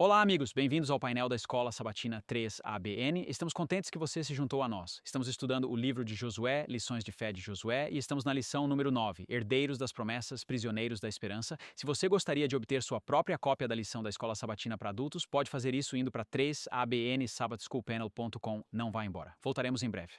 Olá, amigos! Bem-vindos ao painel da Escola Sabatina 3 ABN. Estamos contentes que você se juntou a nós. Estamos estudando o livro de Josué, Lições de Fé de Josué, e estamos na lição número 9, Herdeiros das Promessas, Prisioneiros da Esperança. Se você gostaria de obter sua própria cópia da lição da Escola Sabatina para adultos, pode fazer isso indo para 3abnsabbathschoolpanel.com. Não vá embora. Voltaremos em breve.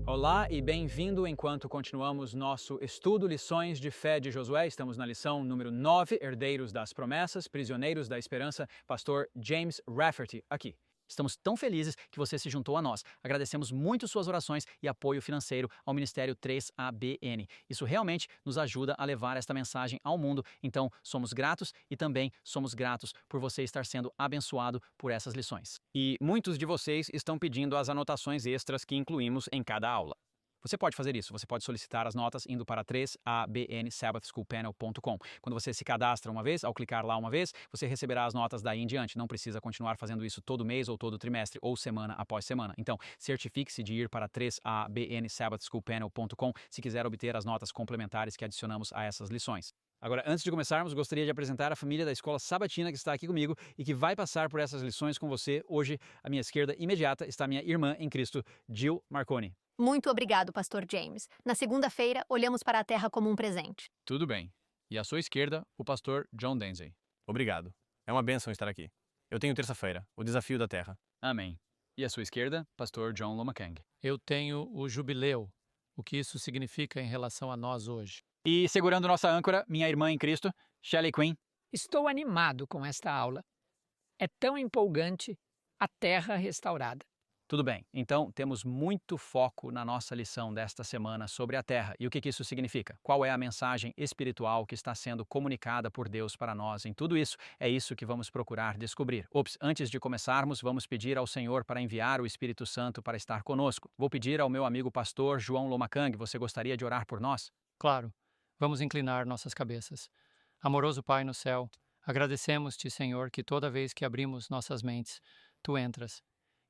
Olá e bem-vindo enquanto continuamos nosso estudo Lições de Fé de Josué. Estamos na lição número 9, Herdeiros das Promessas, Prisioneiros da Esperança, pastor James Rafferty aqui. Estamos tão felizes que você se juntou a nós. Agradecemos muito suas orações e apoio financeiro ao Ministério 3ABN. Isso realmente nos ajuda a levar esta mensagem ao mundo. Então, somos gratos e também somos gratos por você estar sendo abençoado por essas lições. E muitos de vocês estão pedindo as anotações extras que incluímos em cada aula. Você pode fazer isso, você pode solicitar as notas indo para 3abnsabbathschoolpanel.com. Quando você se cadastra uma vez, ao clicar lá uma vez, você receberá as notas daí em diante. Não precisa continuar fazendo isso todo mês ou todo trimestre ou semana após semana. Então, certifique-se de ir para 3abnsabbathschoolpanel.com se quiser obter as notas complementares que adicionamos a essas lições. Agora, antes de começarmos, gostaria de apresentar a família da Escola Sabatina que está aqui comigo e que vai passar por essas lições com você. Hoje, à minha esquerda imediata está minha irmã em Cristo, Jill Marconi. Muito obrigado, pastor James. Na segunda-feira, olhamos para a terra como um presente. Tudo bem. E à sua esquerda, o pastor John Denzey. Obrigado. É uma bênção estar aqui. Eu tenho terça-feira, o desafio da terra. Amém. E à sua esquerda, pastor John Lomakang. Eu tenho o jubileu, o que isso significa em relação a nós hoje. E segurando nossa âncora, minha irmã em Cristo, Shelley Quinn. Estou animado com esta aula. É tão empolgante, a terra restaurada. Tudo bem, então temos muito foco na nossa lição desta semana sobre a Terra. E o que isso significa? Qual é a mensagem espiritual que está sendo comunicada por Deus para nós em tudo isso? É isso que vamos procurar descobrir. Antes de começarmos, vamos pedir ao Senhor para enviar o Espírito Santo para estar conosco. Vou pedir ao meu amigo pastor João Lomakang, você gostaria de orar por nós? Claro, vamos inclinar nossas cabeças. Amoroso Pai no céu, agradecemos-te, Senhor, que toda vez que abrimos nossas mentes, Tu entras.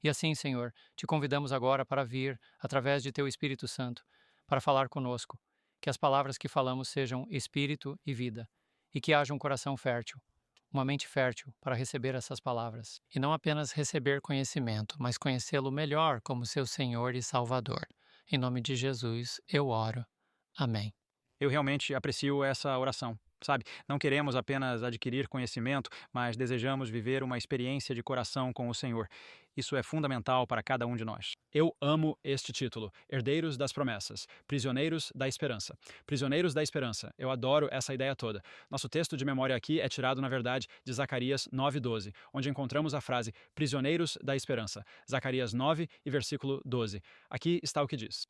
E assim, Senhor, te convidamos agora para vir, através de Teu Espírito Santo, para falar conosco, que as palavras que falamos sejam espírito e vida, e que haja um coração fértil, uma mente fértil para receber essas palavras, e não apenas receber conhecimento, mas conhecê-lo melhor como seu Senhor e Salvador. Em nome de Jesus, eu oro. Amém. Eu realmente aprecio essa oração. Sabe, não queremos apenas adquirir conhecimento, mas desejamos viver uma experiência de coração com o Senhor. Isso é fundamental para cada um de nós. Eu amo este título, Herdeiros das Promessas, Prisioneiros da Esperança. Prisioneiros da Esperança, eu adoro essa ideia toda. Nosso texto de memória aqui é tirado, na verdade, de Zacarias 9:12, onde encontramos a frase Prisioneiros da Esperança. Zacarias 9 e versículo 12. Aqui está o que diz.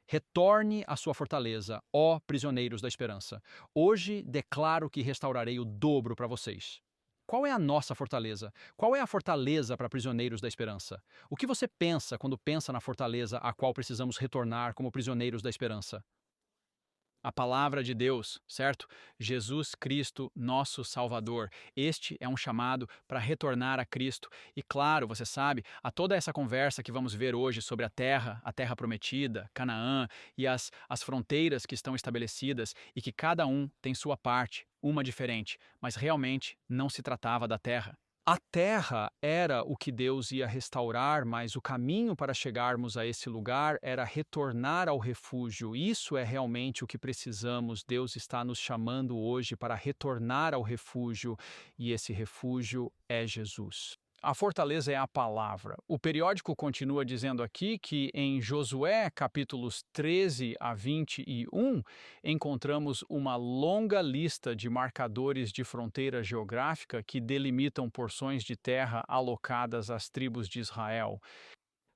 Retorne à sua fortaleza, ó prisioneiros da esperança. Hoje declaro que restaurarei o dobro para vocês. Qual é a nossa fortaleza? Qual é a fortaleza para prisioneiros da esperança? O que você pensa quando pensa na fortaleza a qual precisamos retornar como prisioneiros da esperança? A palavra de Deus, certo? Jesus Cristo, nosso Salvador. Este é um chamado para retornar a Cristo. E claro, você sabe, a toda essa conversa que vamos ver hoje sobre a terra prometida, Canaã, e as fronteiras que estão estabelecidas e que cada um tem sua parte, uma diferente, mas realmente não se tratava da terra. A terra era o que Deus ia restaurar, mas o caminho para chegarmos a esse lugar era retornar ao refúgio. Isso é realmente o que precisamos. Deus está nos chamando hoje para retornar ao refúgio, e esse refúgio é Jesus. A fortaleza é a palavra. O periódico continua dizendo aqui que em Josué, capítulos 13 a 21, encontramos uma longa lista de marcadores de fronteira geográfica que delimitam porções de terra alocadas às tribos de Israel.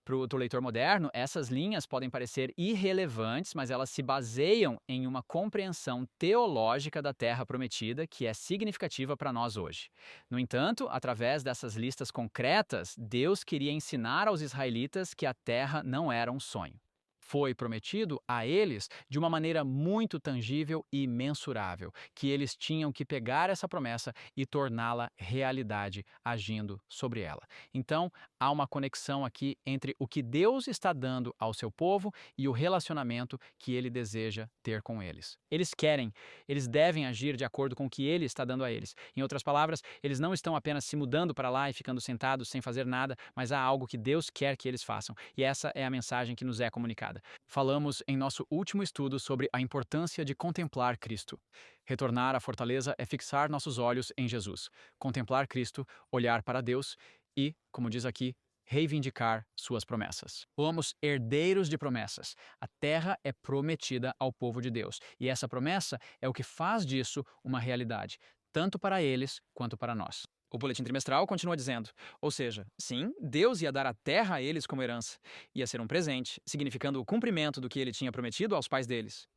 Para o leitor moderno, essas linhas podem parecer irrelevantes, mas elas se baseiam em uma compreensão teológica da Terra Prometida que é significativa para nós hoje. No entanto, através dessas listas concretas, Deus queria ensinar aos israelitas que a Terra não era um sonho. Foi prometido a eles de uma maneira muito tangível e mensurável, que eles tinham que pegar essa promessa e torná-la realidade, agindo sobre ela. Então, há uma conexão aqui entre o que Deus está dando ao seu povo e o relacionamento que ele deseja ter com eles. Eles devem agir de acordo com o que ele está dando a eles. Em outras palavras, eles não estão apenas se mudando para lá e ficando sentados sem fazer nada, mas há algo que Deus quer que eles façam. E essa é a mensagem que nos é comunicada. Falamos em nosso último estudo sobre a importância de contemplar Cristo. Retornar à fortaleza é fixar nossos olhos em Jesus. Contemplar Cristo, olhar para Deus e, como diz aqui, reivindicar suas promessas. Somos herdeiros de promessas. A terra é prometida ao povo de Deus. E essa promessa é o que faz disso uma realidade, tanto para eles quanto para nós. O boletim trimestral continua dizendo, ou seja, sim, Deus ia dar a terra a eles como herança. Ia ser um presente, significando o cumprimento do que ele tinha prometido aos pais deles.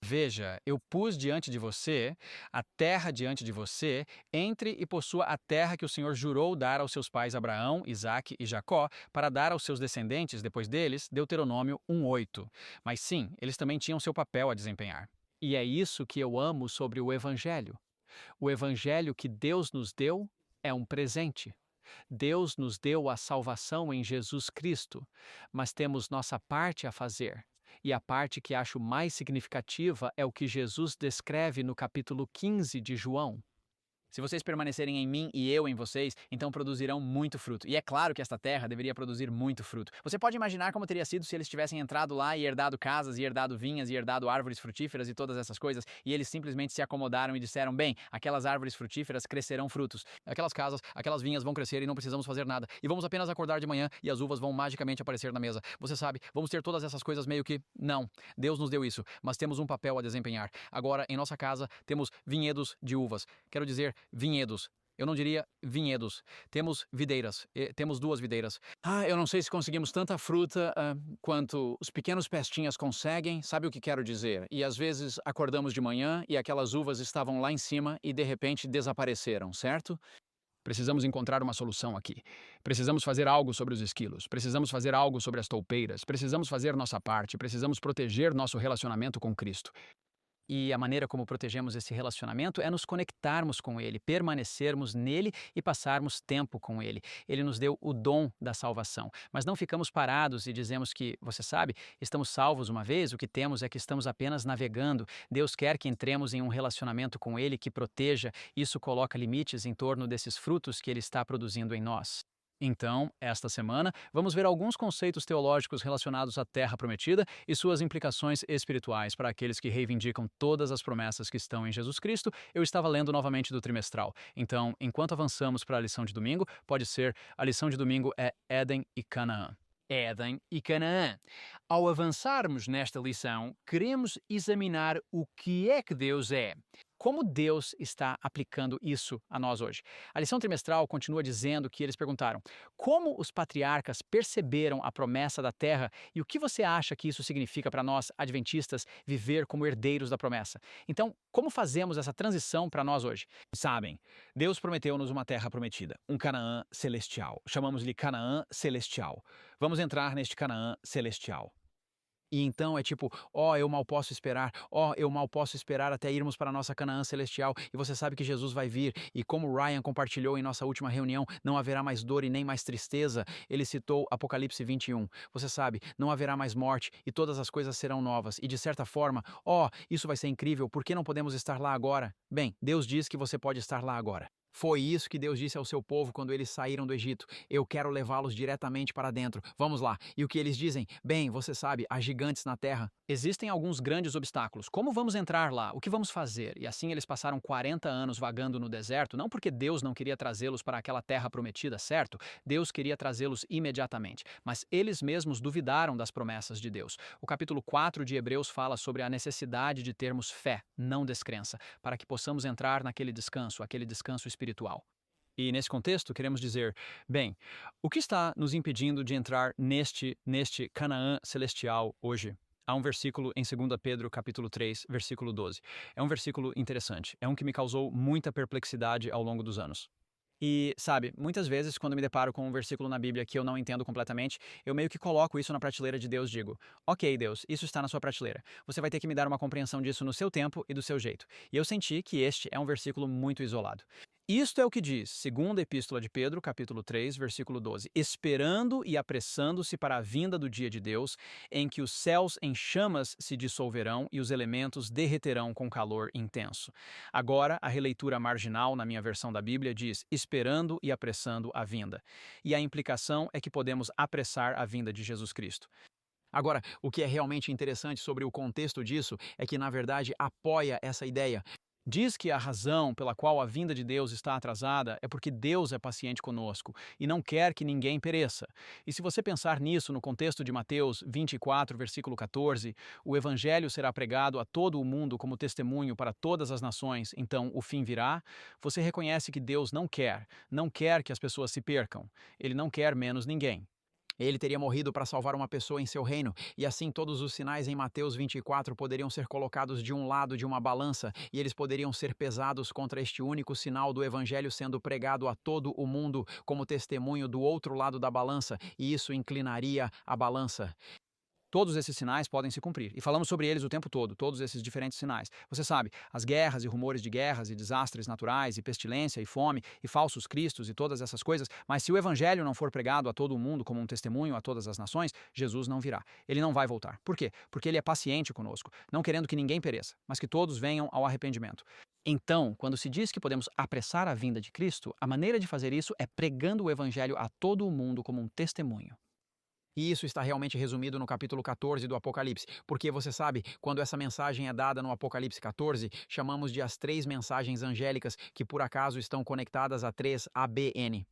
Veja, eu pus diante de você, a terra diante de você, entre e possua a terra que o Senhor jurou dar aos seus pais Abraão, Isaque e Jacó, para dar aos seus descendentes depois deles, Deuteronômio 1:8. Mas sim, eles também tinham seu papel a desempenhar. E é isso que eu amo sobre o Evangelho. O Evangelho que Deus nos deu é um presente. Deus nos deu a salvação em Jesus Cristo, mas temos nossa parte a fazer. E a parte que acho mais significativa é o que Jesus descreve no capítulo 15 de João. Se vocês permanecerem em mim e eu em vocês, então produzirão muito fruto. E é claro que esta terra deveria produzir muito fruto. Você pode imaginar como teria sido se eles tivessem entrado lá e herdado casas, e herdado vinhas, e herdado árvores frutíferas e todas essas coisas, e eles simplesmente se acomodaram e disseram, bem, aquelas árvores frutíferas crescerão frutos. Aquelas casas, aquelas vinhas vão crescer e não precisamos fazer nada. E vamos apenas acordar de manhã e as uvas vão magicamente aparecer na mesa. Você sabe, vamos ter todas essas coisas meio que... Não, Deus nos deu isso, mas temos um papel a desempenhar. Agora, em nossa casa, temos vinhedos de uvas. Quero dizer, vinhedos. Eu não diria vinhedos. Temos videiras. Temos 2 videiras. Eu não sei se conseguimos tanta fruta quanto os pequenos pestinhas conseguem. Sabe o que quero dizer? E às vezes acordamos de manhã e aquelas uvas estavam lá em cima e de repente desapareceram, certo? Precisamos encontrar uma solução aqui. Precisamos fazer algo sobre os esquilos. Precisamos fazer algo sobre as toupeiras. Precisamos fazer nossa parte. Precisamos proteger nosso relacionamento com Cristo. E a maneira como protegemos esse relacionamento é nos conectarmos com Ele, permanecermos nele e passarmos tempo com Ele. Ele nos deu o dom da salvação, mas não ficamos parados e dizemos que, você sabe, estamos salvos uma vez, o que temos é que estamos apenas navegando. Deus quer que entremos em um relacionamento com Ele que proteja, isso coloca limites em torno desses frutos que Ele está produzindo em nós. Então, esta semana, vamos ver alguns conceitos teológicos relacionados à Terra Prometida e suas implicações espirituais para aqueles que reivindicam todas as promessas que estão em Jesus Cristo. Eu estava lendo novamente do trimestral. Então, enquanto avançamos para a lição de domingo, pode ser, a lição de domingo é Éden e Canaã. Éden e Canaã. Ao avançarmos nesta lição, queremos examinar o que é que Deus é. Como Deus está aplicando isso a nós hoje? A lição trimestral continua dizendo que eles perguntaram como os patriarcas perceberam a promessa da terra e o que você acha que isso significa para nós, adventistas, viver como herdeiros da promessa. Então, como fazemos essa transição para nós hoje? Sabem, Deus prometeu-nos uma terra prometida, um Canaã celestial. Chamamos-lhe Canaã celestial. Vamos entrar neste Canaã celestial. E então é tipo, eu mal posso esperar, eu mal posso esperar até irmos para a nossa Canaã celestial, e você sabe que Jesus vai vir, e como o Ryan compartilhou em nossa última reunião, não haverá mais dor e nem mais tristeza. Ele citou Apocalipse 21. Você sabe, não haverá mais morte, e todas as coisas serão novas, e de certa forma, isso vai ser incrível, por que não podemos estar lá agora? Bem, Deus diz que você pode estar lá agora. Foi isso que Deus disse ao seu povo quando eles saíram do Egito. Eu quero levá-los diretamente para dentro. Vamos lá. E o que eles dizem? Bem, você sabe, há gigantes na terra. Existem alguns grandes obstáculos. Como vamos entrar lá? O que vamos fazer? E assim eles passaram 40 anos vagando no deserto, não porque Deus não queria trazê-los para aquela terra prometida, certo? Deus queria trazê-los imediatamente. Mas eles mesmos duvidaram das promessas de Deus. O capítulo 4 de Hebreus fala sobre a necessidade de termos fé, não descrença, para que possamos entrar naquele descanso, aquele descanso espiritual. E nesse contexto, queremos dizer, bem, o que está nos impedindo de entrar neste Canaã celestial hoje? Há um versículo em 2 Pedro, capítulo 3, versículo 12. É um versículo interessante, é um que me causou muita perplexidade ao longo dos anos. E, sabe, muitas vezes quando me deparo com um versículo na Bíblia que eu não entendo completamente, eu meio que coloco isso na prateleira de Deus e digo, ok, Deus, isso está na sua prateleira. Você vai ter que me dar uma compreensão disso no seu tempo e do seu jeito. E eu senti que este é um versículo muito isolado. Isto é o que diz, segunda epístola de Pedro, capítulo 3, versículo 12. Esperando e apressando-se para a vinda do dia de Deus, em que os céus em chamas se dissolverão e os elementos derreterão com calor intenso. Agora, a releitura marginal na minha versão da Bíblia diz esperando e apressando a vinda. E a implicação é que podemos apressar a vinda de Jesus Cristo. Agora, o que é realmente interessante sobre o contexto disso é que, na verdade, apoia essa ideia. Diz que a razão pela qual a vinda de Deus está atrasada é porque Deus é paciente conosco e não quer que ninguém pereça. E se você pensar nisso no contexto de Mateus 24, versículo 14, o evangelho será pregado a todo o mundo como testemunho para todas as nações, então o fim virá. Você reconhece que Deus não quer que as pessoas se percam. Ele não quer menos ninguém. Ele teria morrido para salvar uma pessoa em seu reino, e assim todos os sinais em Mateus 24 poderiam ser colocados de um lado de uma balança, e eles poderiam ser pesados contra este único sinal do evangelho sendo pregado a todo o mundo como testemunho do outro lado da balança, e isso inclinaria a balança. Todos esses sinais podem se cumprir, e falamos sobre eles o tempo todo, todos esses diferentes sinais. Você sabe, as guerras e rumores de guerras e desastres naturais, e pestilência e fome, e falsos cristos e todas essas coisas, mas se o evangelho não for pregado a todo o mundo como um testemunho a todas as nações, Jesus não virá. Ele não vai voltar. Por quê? Porque ele é paciente conosco, não querendo que ninguém pereça, mas que todos venham ao arrependimento. Então, quando se diz que podemos apressar a vinda de Cristo, a maneira de fazer isso é pregando o evangelho a todo o mundo como um testemunho. E isso está realmente resumido no capítulo 14 do Apocalipse, porque você sabe, quando essa mensagem é dada no Apocalipse 14, chamamos de as 3 mensagens angélicas que por acaso estão conectadas a 3 ABN.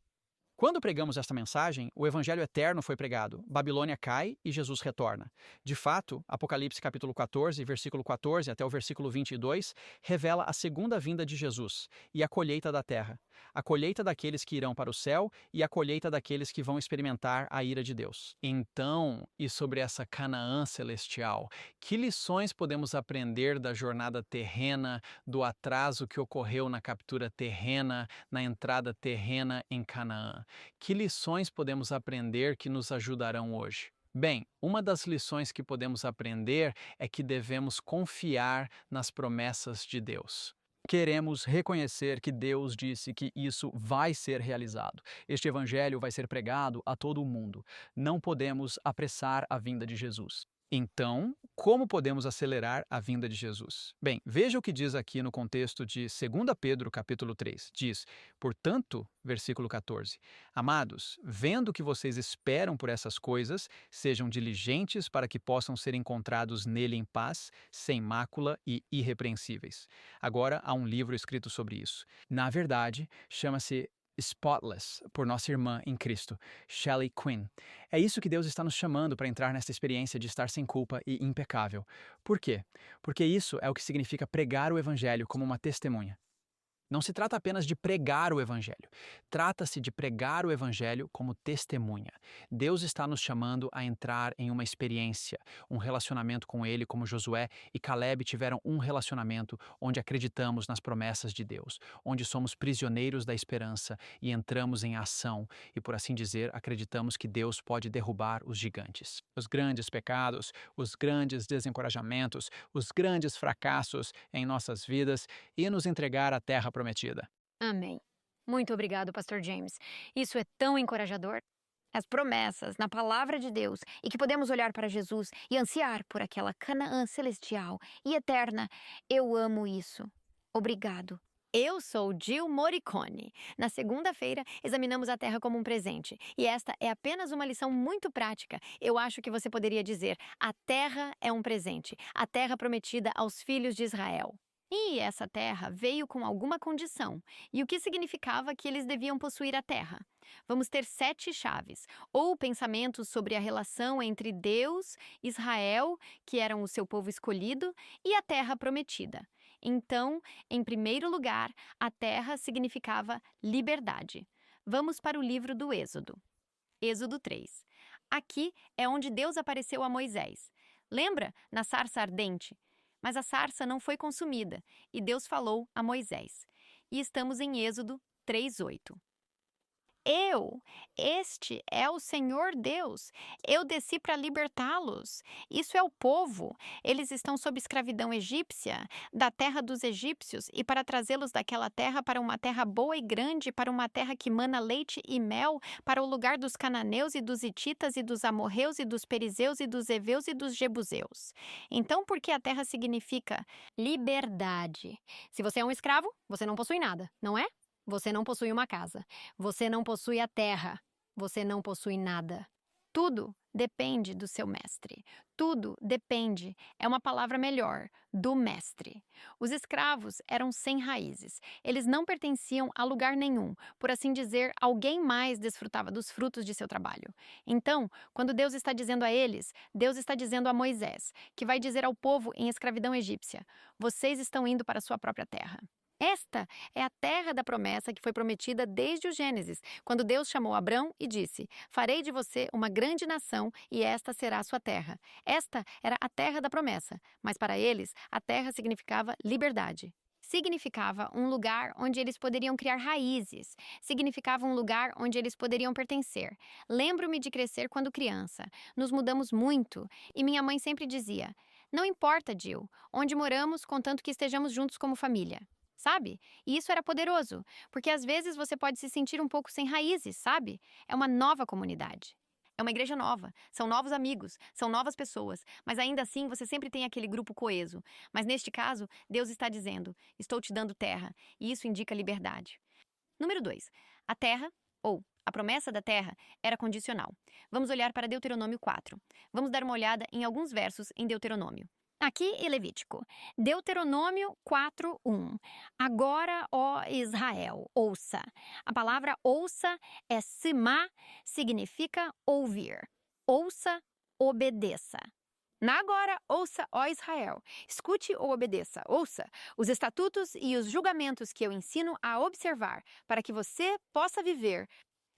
Quando pregamos esta mensagem, o evangelho eterno foi pregado, Babilônia cai e Jesus retorna. De fato, Apocalipse capítulo 14, versículo 14 até o versículo 22, revela a segunda vinda de Jesus e a colheita da terra, a colheita daqueles que irão para o céu e a colheita daqueles que vão experimentar a ira de Deus. Então, e sobre essa Canaã celestial, que lições podemos aprender da jornada terrena, do atraso que ocorreu na captura terrena, na entrada terrena em Canaã? Que lições podemos aprender que nos ajudarão hoje? Bem, uma das lições que podemos aprender é que devemos confiar nas promessas de Deus. Queremos reconhecer que Deus disse que isso vai ser realizado. Este evangelho vai ser pregado a todo o mundo. Não podemos apressar a vinda de Jesus. Então, como podemos acelerar a vinda de Jesus? Bem, veja o que diz aqui no contexto de 2 Pedro, capítulo 3. Diz, portanto, versículo 14, amados, vendo que vocês esperam por essas coisas, sejam diligentes para que possam ser encontrados nele em paz, sem mácula e irrepreensíveis. Agora, há um livro escrito sobre isso. Na verdade, chama-se Spotless, por nossa irmã em Cristo, Shelley Quinn. É isso que Deus está nos chamando para entrar nessa experiência de estar sem culpa e impecável. Por quê? Porque isso é o que significa pregar o evangelho como uma testemunha. Não se trata apenas de pregar o evangelho. Trata-se de pregar o evangelho como testemunha. Deus está nos chamando a entrar em uma experiência, um relacionamento com Ele, como Josué e Caleb tiveram um relacionamento onde acreditamos nas promessas de Deus, onde somos prisioneiros da esperança e entramos em ação e, por assim dizer, acreditamos que Deus pode derrubar os gigantes. Os grandes pecados, os grandes desencorajamentos, os grandes fracassos em nossas vidas e nos entregar à terra prometida. Amém. Muito obrigado, Pastor James. Isso é tão encorajador. As promessas na palavra de Deus e que podemos olhar para Jesus e ansiar por aquela Canaã celestial e eterna. Eu amo isso. Obrigado. Eu sou Jill Morricone. Na segunda-feira, examinamos a Terra como um presente. E esta é apenas uma lição muito prática. Eu acho que você poderia dizer, a Terra é um presente. A Terra prometida aos filhos de Israel. E essa terra veio com alguma condição. E o que significava que eles deviam possuir a terra? Vamos ter 7 chaves, ou pensamentos sobre a relação entre Deus, Israel, que eram o seu povo escolhido, e a terra prometida. Então, em primeiro lugar, a terra significava liberdade. Vamos para o livro do Êxodo. Êxodo 3. Aqui é onde Deus apareceu a Moisés. Lembra? Na sarça ardente. Mas a sarça não foi consumida, e Deus falou a Moisés. E estamos em Êxodo 3:8. Este é o Senhor Deus. Eu desci para libertá-los. Isso é o povo. Eles estão sob escravidão egípcia, da terra dos egípcios, e para trazê-los daquela terra para uma terra boa e grande, para uma terra que mana leite e mel, para o lugar dos cananeus e dos hititas e dos amorreus e dos perizeus e dos heveus e dos jebuseus. Então, por que a terra significa liberdade? Se você é um escravo, você não possui nada, não é? Você não possui uma casa. Você não possui a terra. Você não possui nada. Tudo depende do seu mestre. Tudo depende, é uma palavra melhor, do mestre. Os escravos eram sem raízes. Eles não pertenciam a lugar nenhum. Por assim dizer, alguém mais desfrutava dos frutos de seu trabalho. Então, quando Deus está dizendo a eles, Deus está dizendo a Moisés, que vai dizer ao povo em escravidão egípcia: vocês estão indo para a sua própria terra. Esta é a terra da promessa que foi prometida desde o Gênesis, quando Deus chamou Abrão e disse: farei de você uma grande nação e esta será a sua terra. Esta era a terra da promessa, mas para eles a terra significava liberdade. Significava um lugar onde eles poderiam criar raízes. Significava um lugar onde eles poderiam pertencer. Lembro-me de crescer quando criança. Nos mudamos muito e minha mãe sempre dizia: não importa, Jill, onde moramos, contanto que estejamos juntos como família. Sabe? E isso era poderoso, porque às vezes você pode se sentir um pouco sem raízes, sabe? É uma nova comunidade. É uma igreja nova, são novos amigos, são novas pessoas, mas ainda assim você sempre tem aquele grupo coeso. Mas neste caso, Deus está dizendo: estou te dando terra, e isso indica liberdade. Número 2. A terra, ou a promessa da terra, era condicional. Vamos olhar para Deuteronômio 4. Vamos dar uma olhada em alguns versos em Deuteronômio. Aqui em Levítico, Deuteronômio 4:1. Agora, ó Israel, ouça. A palavra ouça é simá, significa ouvir. Ouça, obedeça. Agora, ouça, ó Israel, escute ou obedeça, ouça os estatutos e os julgamentos que eu ensino a observar, para que você possa viver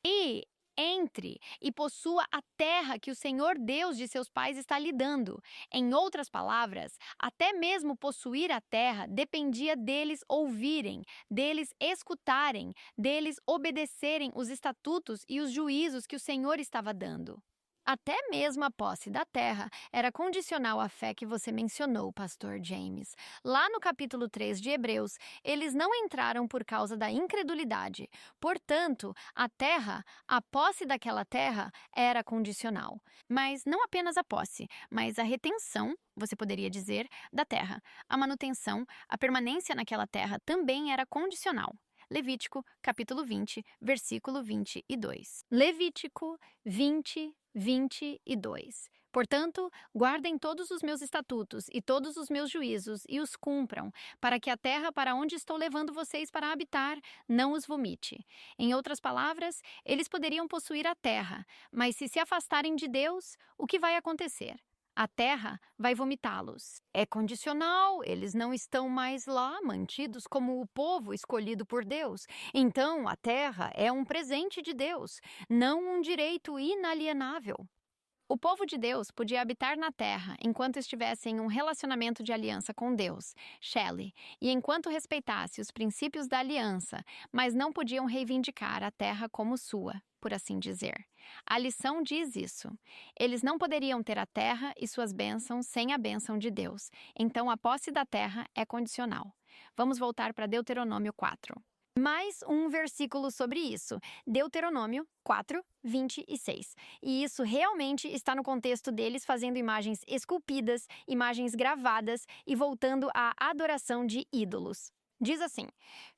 e entre e possua a terra que o Senhor Deus de seus pais está lhe dando. Em outras palavras, até mesmo possuir a terra dependia deles ouvirem, deles escutarem, deles obedecerem os estatutos e os juízos que o Senhor estava dando. Até mesmo a posse da terra era condicional à fé que você mencionou, Pastor James. Lá no capítulo 3 de Hebreus, eles não entraram por causa da incredulidade. Portanto, a terra, a posse daquela terra, era condicional. Mas não apenas a posse, mas a retenção, você poderia dizer, da terra. A manutenção, a permanência naquela terra também era condicional. Levítico, capítulo 20, versículo 22. Levítico 20, 22. Portanto, guardem todos os meus estatutos e todos os meus juízos e os cumpram, para que a terra para onde estou levando vocês para habitar não os vomite. Em outras palavras, eles poderiam possuir a terra, mas se afastarem de Deus, o que vai acontecer? A terra vai vomitá-los. É condicional, eles não estão mais lá, mantidos como o povo escolhido por Deus. Então, a terra é um presente de Deus, não um direito inalienável. O povo de Deus podia habitar na terra enquanto estivesse em um relacionamento de aliança com Deus, Shelley, e enquanto respeitasse os princípios da aliança, mas não podiam reivindicar a terra como sua, por assim dizer. A lição diz isso. Eles não poderiam ter a terra e suas bênçãos sem a bênção de Deus. Então, a posse da terra é condicional. Vamos voltar para Deuteronômio 4. Mais um versículo sobre isso, Deuteronômio 4, 26. E isso realmente está no contexto deles fazendo imagens esculpidas, imagens gravadas e voltando à adoração de ídolos. Diz assim: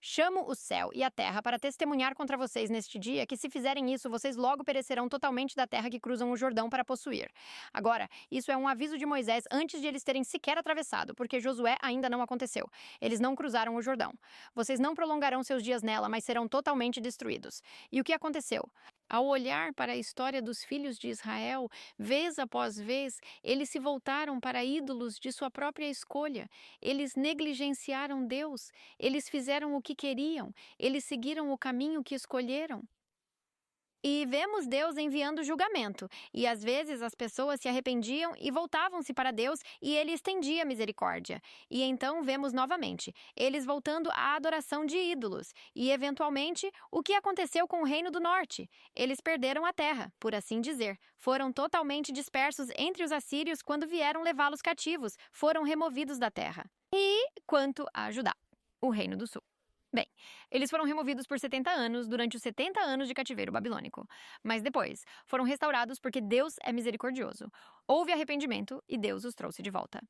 chamo o céu e a terra para testemunhar contra vocês neste dia que se fizerem isso, vocês logo perecerão totalmente da terra que cruzam o Jordão para possuir. Agora, isso é um aviso de Moisés antes de eles terem sequer atravessado, porque Josué ainda não aconteceu. Eles não cruzaram o Jordão. Vocês não prolongarão seus dias nela, mas serão totalmente destruídos. E o que aconteceu? Ao olhar para a história dos filhos de Israel, vez após vez, eles se voltaram para ídolos de sua própria escolha. Eles negligenciaram Deus, eles fizeram o que queriam, eles seguiram o caminho que escolheram. E vemos Deus enviando julgamento, e às vezes as pessoas se arrependiam e voltavam-se para Deus e ele estendia a misericórdia. E então vemos novamente, eles voltando à adoração de ídolos, e eventualmente o que aconteceu com o Reino do Norte? Eles perderam a terra, por assim dizer, foram totalmente dispersos entre os assírios quando vieram levá-los cativos, foram removidos da terra. E quanto a Judá, o Reino do Sul? Bem, eles foram removidos por 70 anos durante os 70 anos de cativeiro babilônico. Mas depois, foram restaurados porque Deus é misericordioso. Houve arrependimento e Deus os trouxe de volta.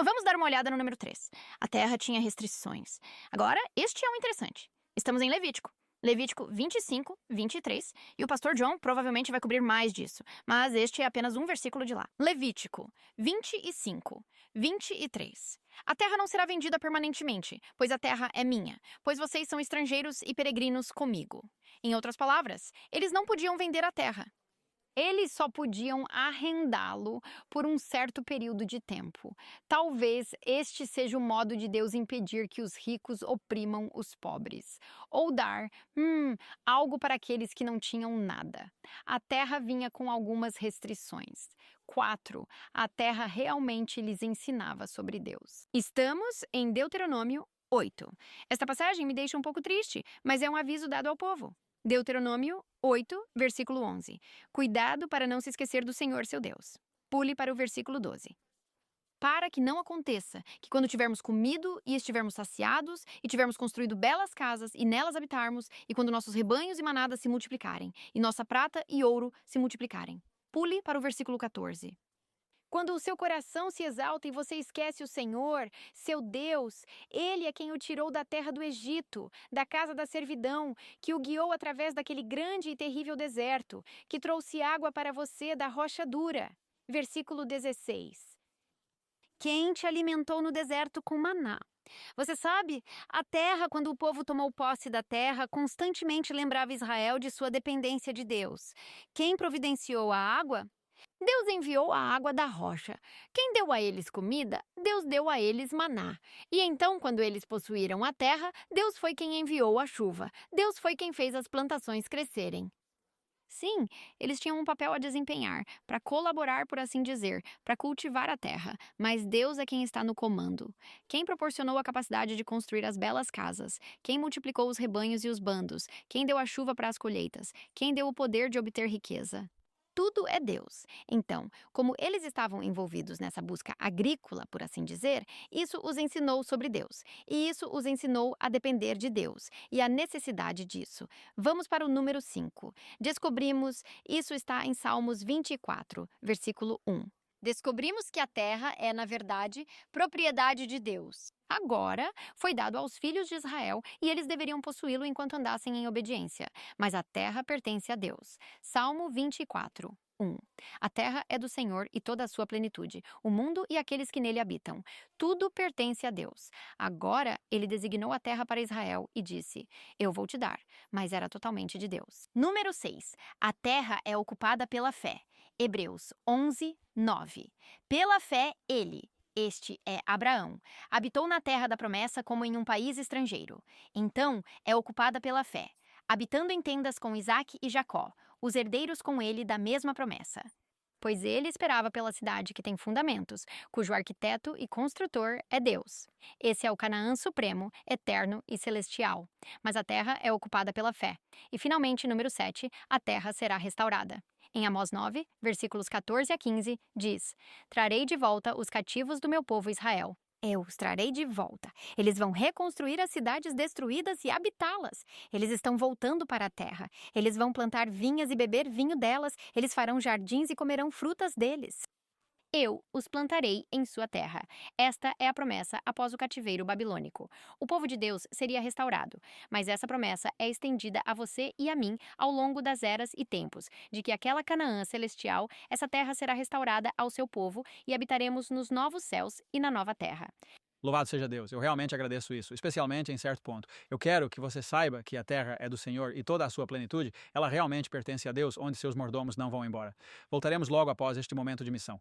Vamos dar uma olhada no número 3. A terra tinha restrições. Agora, este é um interessante. Estamos em Levítico. Levítico 25, 23, e o pastor John provavelmente vai cobrir mais disso, mas este é apenas um versículo de lá. Levítico 25, 23. A terra não será vendida permanentemente, pois a terra é minha, pois vocês são estrangeiros e peregrinos comigo. Em outras palavras, eles não podiam vender a terra. Eles só podiam arrendá-lo por um certo período de tempo. Talvez este seja o modo de Deus impedir que os ricos oprimam os pobres. Ou dar, algo para aqueles que não tinham nada. A terra vinha com algumas restrições. 4. A terra realmente lhes ensinava sobre Deus. Estamos em Deuteronômio 8. Esta passagem me deixa um pouco triste, mas é um aviso dado ao povo. Deuteronômio 8, versículo 11. Cuidado para não se esquecer do Senhor, seu Deus. Pule para o versículo 12. Para que não aconteça que quando tivermos comido e estivermos saciados e tivermos construído belas casas e nelas habitarmos, e quando nossos rebanhos e manadas se multiplicarem, e nossa prata e ouro se multiplicarem. Pule para o versículo 14. Quando o seu coração se exalta e você esquece o Senhor, seu Deus, Ele é quem o tirou da terra do Egito, da casa da servidão, que o guiou através daquele grande e terrível deserto, que trouxe água para você da rocha dura. Versículo 16. Quem te alimentou no deserto com maná? Você sabe, a terra, quando o povo tomou posse da terra, constantemente lembrava Israel de sua dependência de Deus. Quem providenciou a água? Deus enviou a água da rocha. Quem deu a eles comida? Deus deu a eles maná. E então, quando eles possuíram a terra, Deus foi quem enviou a chuva. Deus foi quem fez as plantações crescerem. Sim, eles tinham um papel a desempenhar, para colaborar, por assim dizer, para cultivar a terra, mas Deus é quem está no comando. Quem proporcionou a capacidade de construir as belas casas? Quem multiplicou os rebanhos e os bandos? Quem deu a chuva para as colheitas? Quem deu o poder de obter riqueza? Tudo é Deus. Então, como eles estavam envolvidos nessa busca agrícola, por assim dizer, isso os ensinou sobre Deus. E isso os ensinou a depender de Deus e a necessidade disso. Vamos para o número 5. Descobrimos, isso está em Salmos 24, versículo 1. Descobrimos que a terra é, na verdade, propriedade de Deus. Agora foi dado aos filhos de Israel e eles deveriam possuí-lo enquanto andassem em obediência. Mas a terra pertence a Deus. Salmo 24, 1. A terra é do Senhor e toda a sua plenitude, o mundo e aqueles que nele habitam. Tudo pertence a Deus. Agora ele designou a terra para Israel e disse: Eu vou te dar, mas era totalmente de Deus. Número 6. A terra é ocupada pela fé. Hebreus 11, 9. Pela fé, este é Abraão, habitou na terra da promessa como em um país estrangeiro. Então, é ocupada pela fé, habitando em tendas com Isaque e Jacó, os herdeiros com ele da mesma promessa. Pois ele esperava pela cidade que tem fundamentos, cujo arquiteto e construtor é Deus. Esse é o Canaã supremo, eterno e celestial. Mas a terra é ocupada pela fé. E finalmente, número 7, a terra será restaurada. Em Amós 9, versículos 14 a 15, diz: Trarei de volta os cativos do meu povo Israel. Eu os trarei de volta. Eles vão reconstruir as cidades destruídas e habitá-las. Eles estão voltando para a terra. Eles vão plantar vinhas e beber vinho delas. Eles farão jardins e comerão frutas deles. Eu os plantarei em sua terra. Esta é a promessa após o cativeiro babilônico. O povo de Deus seria restaurado, mas essa promessa é estendida a você e a mim ao longo das eras e tempos, de que aquela Canaã celestial, essa terra será restaurada ao seu povo e habitaremos nos novos céus e na nova terra. Louvado seja Deus, eu realmente agradeço isso, especialmente em certo ponto. Eu quero que você saiba que a terra é do Senhor e toda a sua plenitude, ela realmente pertence a Deus, onde seus mordomos não vão embora. Voltaremos logo após este momento de missão.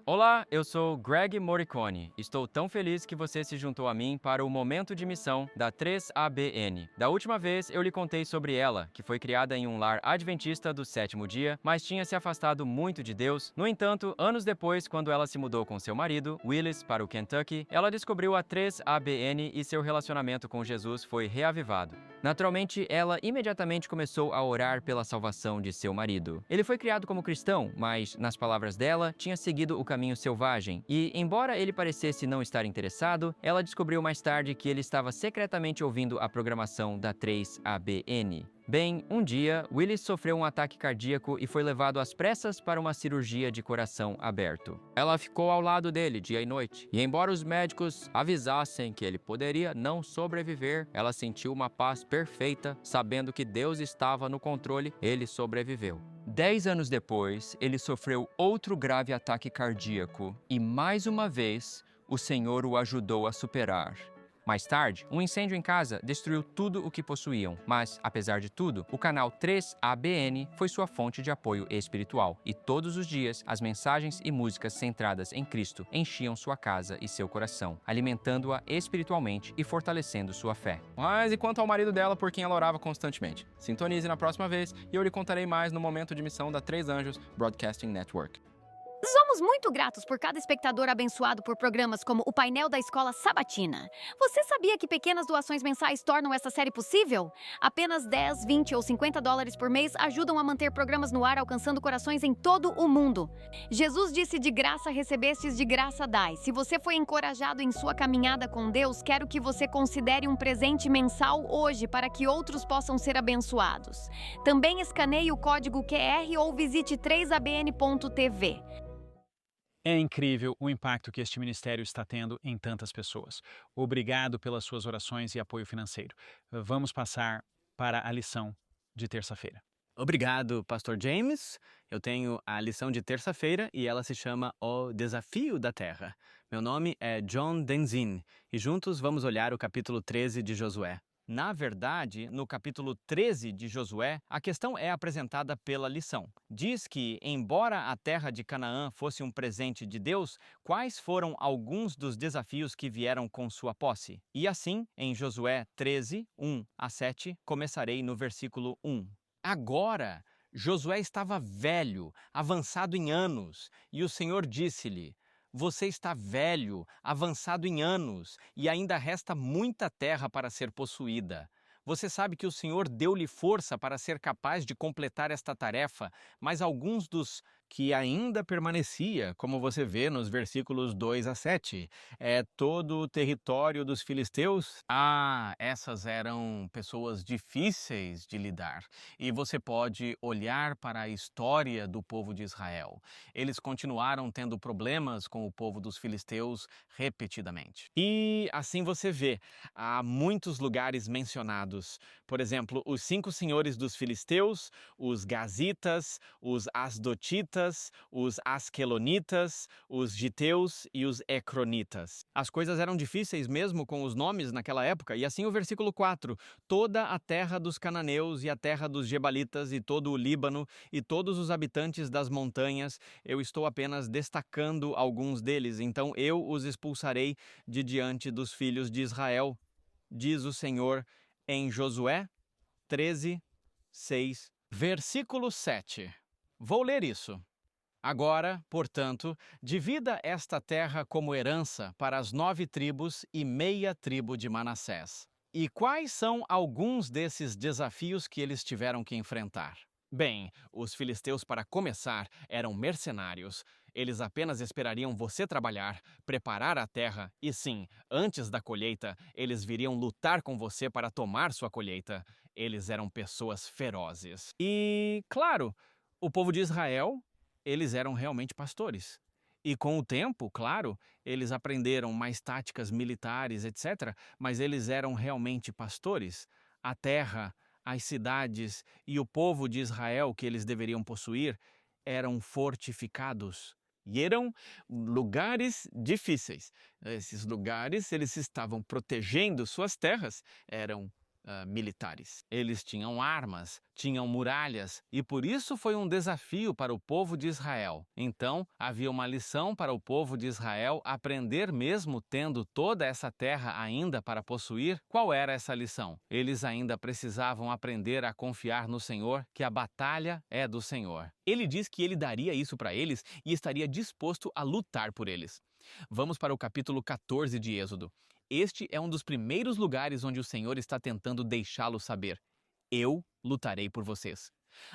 Olá, eu sou Greg Morricone. Estou tão feliz que você se juntou a mim para o momento de missão da 3ABN. Da última vez eu lhe contei sobre ela, que foi criada em um lar adventista do sétimo dia, mas tinha se afastado muito de Deus. No entanto, anos depois, quando ela se mudou com seu marido, Willis, para o Kentucky, ela descobriu a 3ABN e seu relacionamento com Jesus foi reavivado. Naturalmente, ela imediatamente começou a orar pela salvação de seu marido. Ele foi criado como cristão, mas, nas palavras dela, tinha seguido o caminho selvagem e, embora ele parecesse não estar interessado, ela descobriu mais tarde que ele estava secretamente ouvindo a programação da 3ABN. Bem, um dia, Willis sofreu um ataque cardíaco e foi levado às pressas para uma cirurgia de coração aberto. Ela ficou ao lado dele dia e noite, e embora os médicos avisassem que ele poderia não sobreviver, ela sentiu uma paz perfeita, sabendo que Deus estava no controle, ele sobreviveu. 10 anos depois, ele sofreu outro grave ataque cardíaco, e mais uma vez, o Senhor o ajudou a superar. Mais tarde, um incêndio em casa destruiu tudo o que possuíam, mas, apesar de tudo, o canal 3ABN foi sua fonte de apoio espiritual, e todos os dias as mensagens e músicas centradas em Cristo enchiam sua casa e seu coração, alimentando-a espiritualmente e fortalecendo sua fé. Mas e quanto ao marido dela por quem ela orava constantemente? Sintonize na próxima vez e eu lhe contarei mais no momento de missão da 3 Anjos Broadcasting Network. Somos muito gratos por cada espectador abençoado por programas como o painel da Escola Sabatina. Você sabia que pequenas doações mensais tornam essa série possível? Apenas 10, 20 ou 50 dólares por mês ajudam a manter programas no ar alcançando corações em todo o mundo. Jesus disse: de graça recebestes, de graça dai. Se você foi encorajado em sua caminhada com Deus, quero que você considere um presente mensal hoje para que outros possam ser abençoados. Também escaneie o código QR ou visite 3abn.tv. É incrível o impacto que este ministério está tendo em tantas pessoas. Obrigado pelas suas orações e apoio financeiro. Vamos passar para a lição de terça-feira. Obrigado, Pastor James. Eu tenho a lição de terça-feira e ela se chama O Desafio da Terra. Meu nome é John Denzin e juntos vamos olhar o capítulo 13 de Josué. Na verdade, no capítulo 13 de Josué, a questão é apresentada pela lição. Diz que, embora a terra de Canaã fosse um presente de Deus, quais foram alguns dos desafios que vieram com sua posse? E assim, em Josué 13, 1 a 7, começarei no versículo 1. Agora, Josué estava velho, avançado em anos, e o Senhor disse-lhe: você está velho, avançado em anos, e ainda resta muita terra para ser possuída. Você sabe que o Senhor deu-lhe força para ser capaz de completar esta tarefa, mas alguns dos que ainda permanecia, como você vê nos versículos 2 a 7, é todo o território dos filisteus. Essas eram pessoas difíceis de lidar. E você pode olhar para a história do povo de Israel. Eles continuaram tendo problemas com o povo dos filisteus repetidamente. E assim você vê, há muitos lugares mencionados. Por exemplo, os 5 senhores dos filisteus, os gazitas, os asdotitas, os asquelonitas, os giteus e os ecronitas. As coisas eram difíceis mesmo com os nomes naquela época, e assim o versículo 4, toda a terra dos cananeus e a terra dos gebalitas e todo o Líbano e todos os habitantes das montanhas, eu estou apenas destacando alguns deles, então eu os expulsarei de diante dos filhos de Israel, diz o Senhor em Josué 13, 6, versículo 7. Vou ler isso. Agora, portanto, divida esta terra como herança para as 9 tribos e meia tribo de Manassés. E quais são alguns desses desafios que eles tiveram que enfrentar? Bem, os filisteus, para começar, eram mercenários. Eles apenas esperariam você trabalhar, preparar a terra e, sim, antes da colheita, eles viriam lutar com você para tomar sua colheita. Eles eram pessoas ferozes. E, claro, o povo de Israel, eles eram realmente pastores. E com o tempo, claro, eles aprenderam mais táticas militares, etc., mas eles eram realmente pastores. A terra, as cidades e o povo de Israel que eles deveriam possuir eram fortificados. E eram lugares difíceis. Esses lugares, eles estavam protegendo suas terras, eram militares. Eles tinham armas, tinham muralhas, e por isso foi um desafio para o povo de Israel. Então, havia uma lição para o povo de Israel aprender mesmo tendo toda essa terra ainda para possuir. Qual era essa lição? Eles ainda precisavam aprender a confiar no Senhor, que a batalha é do Senhor. Ele diz que ele daria isso para eles e estaria disposto a lutar por eles. Vamos para o capítulo 14 de Êxodo. Este é um dos primeiros lugares onde o Senhor está tentando deixá-lo saber: eu lutarei por vocês.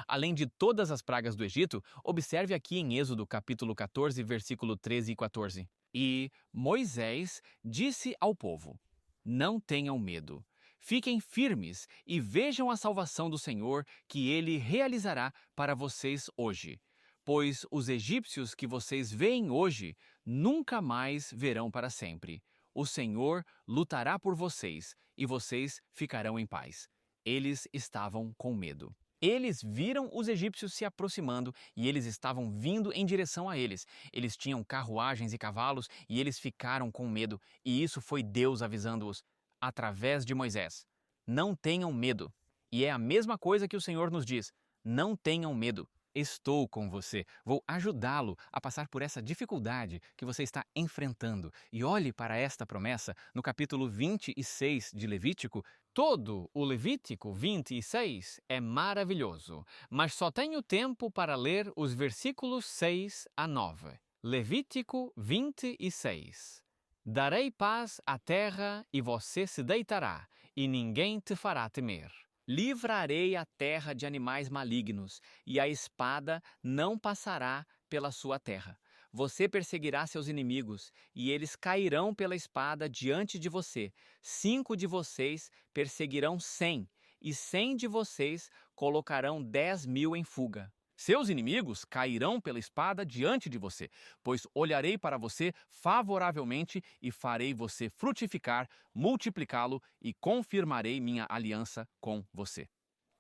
Além de todas as pragas do Egito, observe aqui em Êxodo capítulo 14, versículo 13 e 14. E Moisés disse ao povo: não tenham medo. Fiquem firmes e vejam a salvação do Senhor que ele realizará para vocês hoje. Pois os egípcios que vocês veem hoje nunca mais verão para sempre. O Senhor lutará por vocês e vocês ficarão em paz. Eles estavam com medo. Eles viram os egípcios se aproximando e eles estavam vindo em direção a eles. Eles tinham carruagens e cavalos e eles ficaram com medo. E isso foi Deus avisando-os através de Moisés. Não tenham medo. E é a mesma coisa que o Senhor nos diz: não tenham medo. Estou com você, vou ajudá-lo a passar por essa dificuldade que você está enfrentando. E olhe para esta promessa no capítulo 26 de Levítico. Todo o Levítico 26 é maravilhoso, mas só tenho tempo para ler os versículos 6 a 9. Levítico 26. Darei paz à terra e você se deitará, e ninguém te fará temer. Livrarei a terra de animais malignos, e a espada não passará pela sua terra. Você perseguirá seus inimigos, e eles cairão pela espada diante de você. 5 de vocês perseguirão 100, e 100 de vocês colocarão 10.000 em fuga. Seus inimigos cairão pela espada diante de você, pois olharei para você favoravelmente e farei você frutificar, multiplicá-lo e confirmarei minha aliança com você.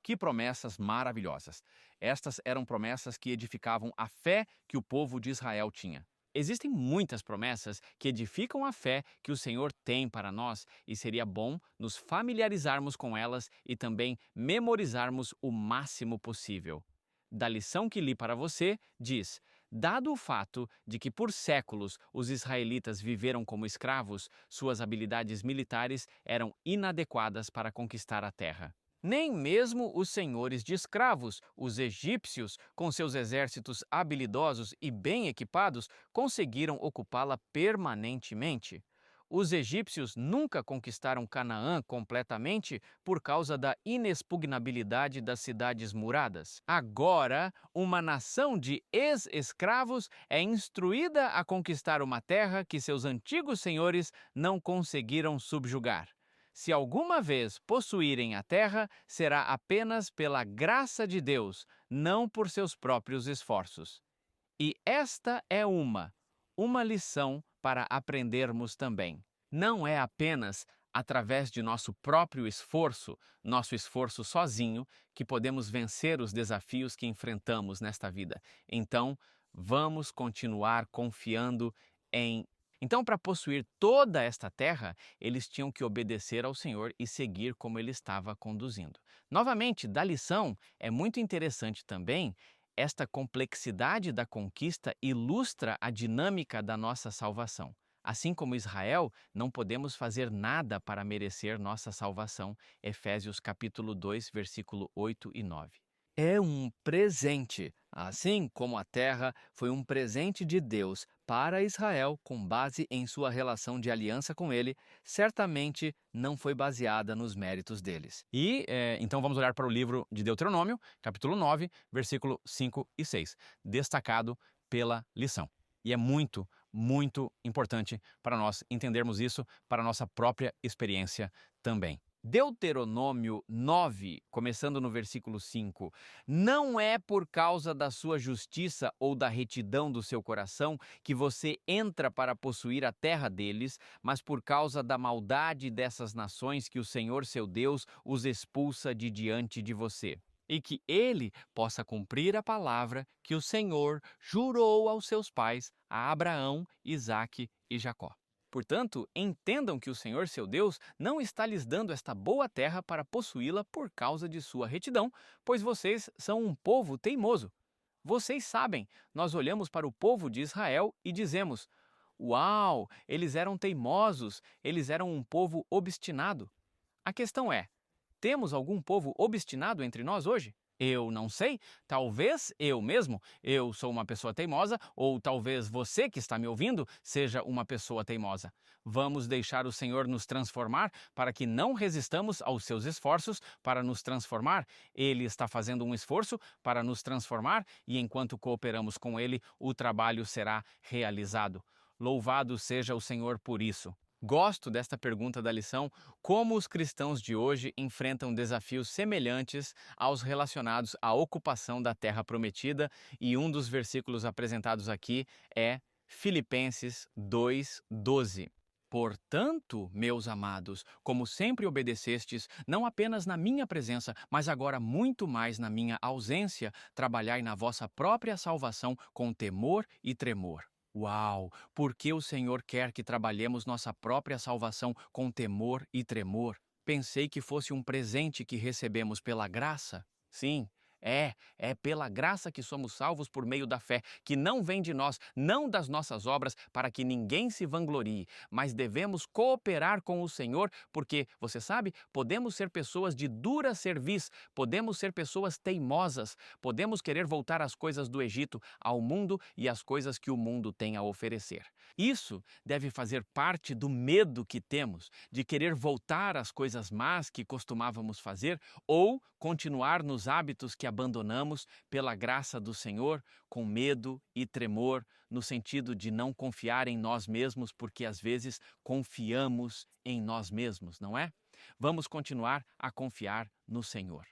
Que promessas maravilhosas! Estas eram promessas que edificavam a fé que o povo de Israel tinha. Existem muitas promessas que edificam a fé que o Senhor tem para nós e seria bom nos familiarizarmos com elas e também memorizarmos o máximo possível. Da lição que li para você, diz: dado o fato de que por séculos os israelitas viveram como escravos, suas habilidades militares eram inadequadas para conquistar a terra. Nem mesmo os senhores de escravos, os egípcios, com seus exércitos habilidosos e bem equipados, conseguiram ocupá-la permanentemente. Os egípcios nunca conquistaram Canaã completamente por causa da inexpugnabilidade das cidades muradas. Agora, uma nação de ex-escravos é instruída a conquistar uma terra que seus antigos senhores não conseguiram subjugar. Se alguma vez possuírem a terra, será apenas pela graça de Deus, não por seus próprios esforços. E esta é uma lição para aprendermos também. Não é apenas através de nosso próprio esforço, nosso esforço sozinho, que podemos vencer os desafios que enfrentamos nesta vida. Então, vamos continuar confiando em... Então, para possuir toda esta terra, eles tinham que obedecer ao Senhor e seguir como ele estava conduzindo. Novamente, da lição, é muito interessante também. Esta complexidade da conquista ilustra a dinâmica da nossa salvação. Assim como Israel, não podemos fazer nada para merecer nossa salvação. Efésios capítulo 2, versículo 8 e 9. É um presente, assim como a terra foi um presente de Deus para Israel com base em sua relação de aliança com ele, certamente não foi baseada nos méritos deles. E então vamos olhar para o livro de Deuteronômio, capítulo 9, versículo 5 e 6, destacado pela lição. E é muito, muito importante para nós entendermos isso para a nossa própria experiência também. Deuteronômio 9, começando no versículo 5, não é por causa da sua justiça ou da retidão do seu coração que você entra para possuir a terra deles, mas por causa da maldade dessas nações que o Senhor seu Deus os expulsa de diante de você. e que ele possa cumprir a palavra que o Senhor jurou aos seus pais, a Abraão, Isaque e Jacó. Portanto, entendam que o Senhor, seu Deus, não está lhes dando esta boa terra para possuí-la por causa de sua retidão, pois vocês são um povo teimoso. Vocês sabem, nós olhamos para o povo de Israel e dizemos: uau, eles eram teimosos, eles eram um povo obstinado. A questão é: temos algum povo obstinado entre nós hoje? Eu não sei, talvez eu mesmo, eu sou uma pessoa teimosa, ou talvez você que está me ouvindo seja uma pessoa teimosa. Vamos deixar o Senhor nos transformar para que não resistamos aos seus esforços para nos transformar. Ele está fazendo um esforço para nos transformar e enquanto cooperamos com Ele, o trabalho será realizado. Louvado seja o Senhor por isso. Gosto desta pergunta da lição: como os cristãos de hoje enfrentam desafios semelhantes aos relacionados à ocupação da terra prometida, e um dos versículos apresentados aqui é Filipenses 2:12. Portanto, meus amados, como sempre obedecestes, não apenas na minha presença, mas agora muito mais na minha ausência, trabalhai na vossa própria salvação com temor e tremor. Uau! Porque o Senhor quer que trabalhemos nossa própria salvação com temor e tremor? Pensei que fosse um presente que recebemos pela graça. Sim, é pela graça que somos salvos por meio da fé, que não vem de nós, não das nossas obras, para que ninguém se vanglorie, mas devemos cooperar com o Senhor, porque, você sabe, podemos ser pessoas de dura cerviz, podemos ser pessoas teimosas, podemos querer voltar às coisas do Egito, ao mundo e às coisas que o mundo tem a oferecer. Isso deve fazer parte do medo que temos de querer voltar às coisas más que costumávamos fazer ou continuar nos hábitos que abandonamos pela graça do Senhor, com medo e tremor, no sentido de não confiar em nós mesmos, porque às vezes confiamos em nós mesmos, não é? Vamos continuar a confiar no Senhor.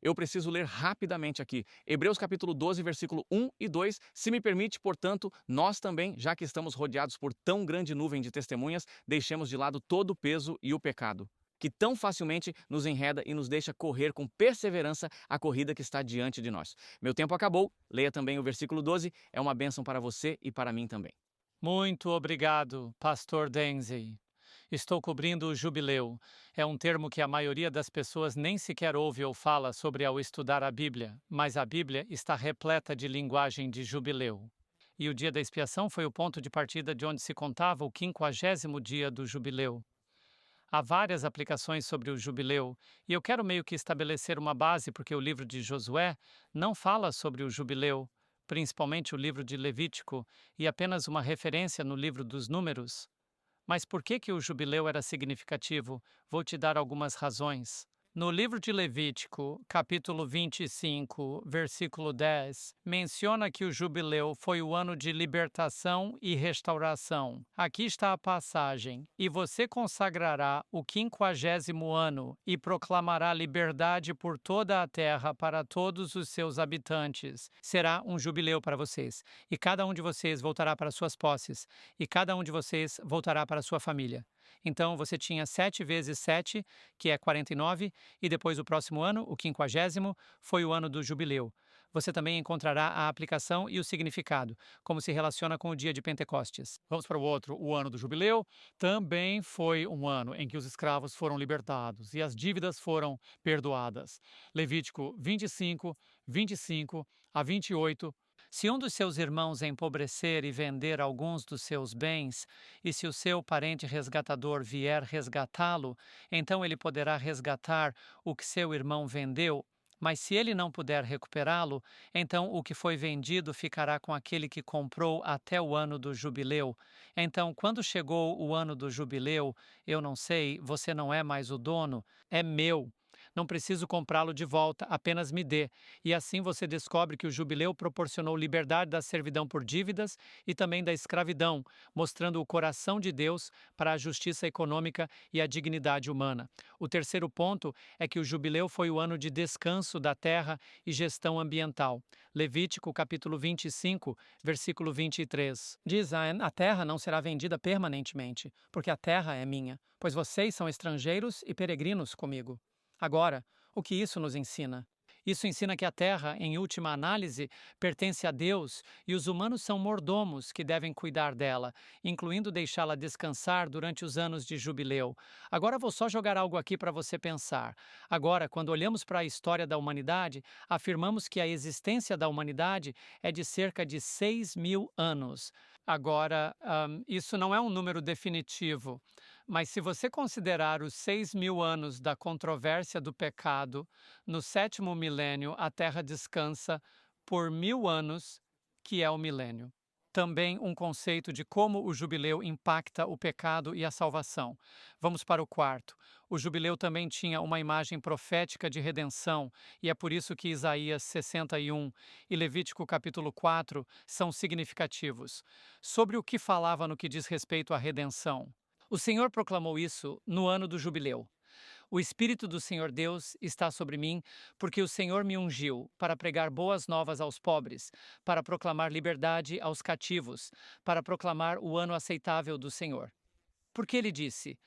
Eu preciso ler rapidamente aqui, Hebreus capítulo 12, versículo 1 e 2, se me permite, portanto, nós também, já que estamos rodeados por tão grande nuvem de testemunhas, deixemos de lado todo o peso e o pecado, que tão facilmente nos enreda e nos deixa correr com perseverança a corrida que está diante de nós. Meu tempo acabou, leia também o versículo 12, é uma bênção para você e para mim também. Muito obrigado, Pastor Denzi. Estou cobrindo o jubileu. É um termo que a maioria das pessoas nem sequer ouve ou fala sobre ao estudar a Bíblia, mas a Bíblia está repleta de linguagem de jubileu. E o dia da expiação foi o ponto de partida de onde se contava o 50º dia do jubileu. Há várias aplicações sobre o jubileu, e eu quero meio que estabelecer uma base porque o livro de Josué não fala sobre o jubileu, principalmente o livro de Levítico, e apenas uma referência no livro dos Números. Mas por que o jubileu era significativo? Vou te dar algumas razões. No livro de Levítico, capítulo 25, versículo 10, menciona que o jubileu foi o ano de libertação e restauração. Aqui está a passagem: e você consagrará o 50º ano e proclamará liberdade por toda a terra para todos os seus habitantes. Será um jubileu para vocês, e cada um de vocês voltará para suas posses, e cada um de vocês voltará para sua família. Então, você tinha 7 vezes 7, que é 49, e depois o próximo ano, o 50º, foi o ano do jubileu. Você também encontrará a aplicação e o significado, como se relaciona com o dia de Pentecostes. Vamos para o outro. O ano do jubileu também foi um ano em que os escravos foram libertados e as dívidas foram perdoadas. Levítico 25, 25 a 28. Se um dos seus irmãos empobrecer e vender alguns dos seus bens, e se o seu parente resgatador vier resgatá-lo, então ele poderá resgatar o que seu irmão vendeu. Mas se ele não puder recuperá-lo, então o que foi vendido ficará com aquele que comprou até o ano do jubileu. Então, quando chegou o ano do jubileu, eu não sei, você não é mais o dono, é meu. Não preciso comprá-lo de volta, apenas me dê. E assim você descobre que o jubileu proporcionou liberdade da servidão por dívidas e também da escravidão, mostrando o coração de Deus para a justiça econômica e a dignidade humana. O terceiro ponto é que o jubileu foi o ano de descanso da terra e gestão ambiental. Levítico capítulo 25, versículo 23. Diz: a terra não será vendida permanentemente, porque a terra é minha, pois vocês são estrangeiros e peregrinos comigo. Agora, o que isso nos ensina? Isso ensina que a terra, em última análise, pertence a Deus e os humanos são mordomos que devem cuidar dela, incluindo deixá-la descansar durante os anos de jubileu. Agora vou só jogar algo aqui para você pensar. Agora, quando olhamos para a história da humanidade, afirmamos que a existência da humanidade é de cerca de 6.000 anos. Agora, isso não é um número definitivo, mas se você considerar os 6.000 anos da controvérsia do pecado, no 7º milênio a Terra descansa por 1.000 anos, que é o milênio. Também um conceito de como o jubileu impacta o pecado e a salvação. Vamos para o quarto. O jubileu também tinha uma imagem profética de redenção, e é por isso que Isaías 61 e Levítico capítulo 4 são significativos. Sobre o que falava no que diz respeito à redenção. O Senhor proclamou isso no ano do jubileu. O Espírito do Senhor Deus está sobre mim, porque o Senhor me ungiu para pregar boas novas aos pobres, para proclamar liberdade aos cativos, para proclamar o ano aceitável do Senhor. Porque ele disse,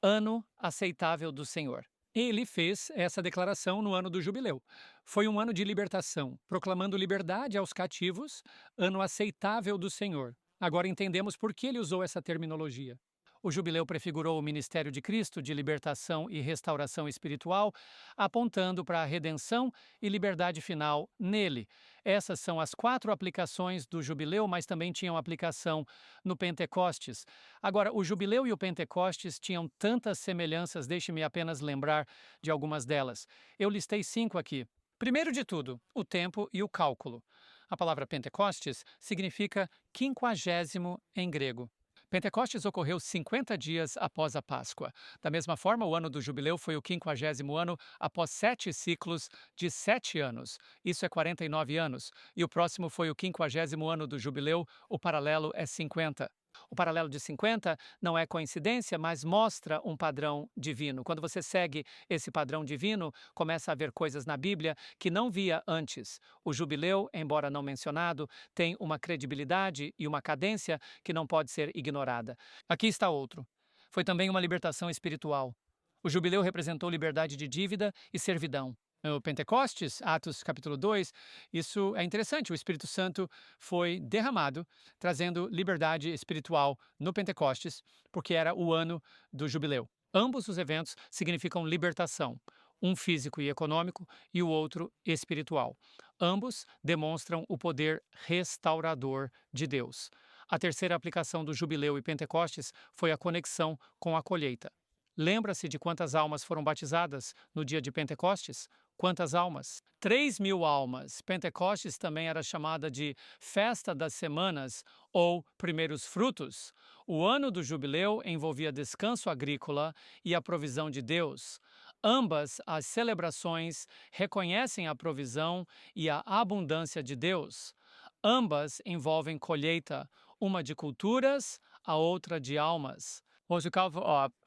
ano aceitável do Senhor. Ele fez essa declaração no ano do jubileu. Foi um ano de libertação, proclamando liberdade aos cativos, ano aceitável do Senhor. Agora entendemos por que ele usou essa terminologia. O jubileu prefigurou o ministério de Cristo de libertação e restauração espiritual, apontando para a redenção e liberdade final nele. Essas são as 4 aplicações do jubileu, mas também tinham aplicação no Pentecostes. Agora, o jubileu e o Pentecostes tinham tantas semelhanças, deixe-me apenas lembrar de algumas delas. Eu listei 5 aqui. Primeiro de tudo, o tempo e o cálculo. A palavra Pentecostes significa 50º em grego. Pentecostes ocorreu 50 dias após a Páscoa. Da mesma forma, o ano do jubileu foi o 50º ano após 7 ciclos de 7 anos. Isso é 49 anos. E o próximo foi o 50º ano do jubileu. O paralelo é 50. O paralelo de 50 não é coincidência, mas mostra um padrão divino. Quando você segue esse padrão divino, começa a ver coisas na Bíblia que não via antes. O jubileu, embora não mencionado, tem uma credibilidade e uma cadência que não pode ser ignorada. Aqui está outro. Foi também uma libertação espiritual. O jubileu representou liberdade de dívida e servidão. O Pentecostes, Atos capítulo 2, isso é interessante. O Espírito Santo foi derramado, trazendo liberdade espiritual no Pentecostes, porque era o ano do jubileu. Ambos os eventos significam libertação, um físico e econômico e o outro espiritual. Ambos demonstram o poder restaurador de Deus. A terceira aplicação do jubileu e Pentecostes foi a conexão com a colheita. Lembra-se de quantas almas foram batizadas no dia de Pentecostes? Quantas almas? 3.000 almas. Pentecostes também era chamada de Festa das Semanas ou Primeiros Frutos. O ano do jubileu envolvia descanso agrícola e a provisão de Deus. Ambas as celebrações reconhecem a provisão e a abundância de Deus. Ambas envolvem colheita, uma de culturas, a outra de almas. Hoje,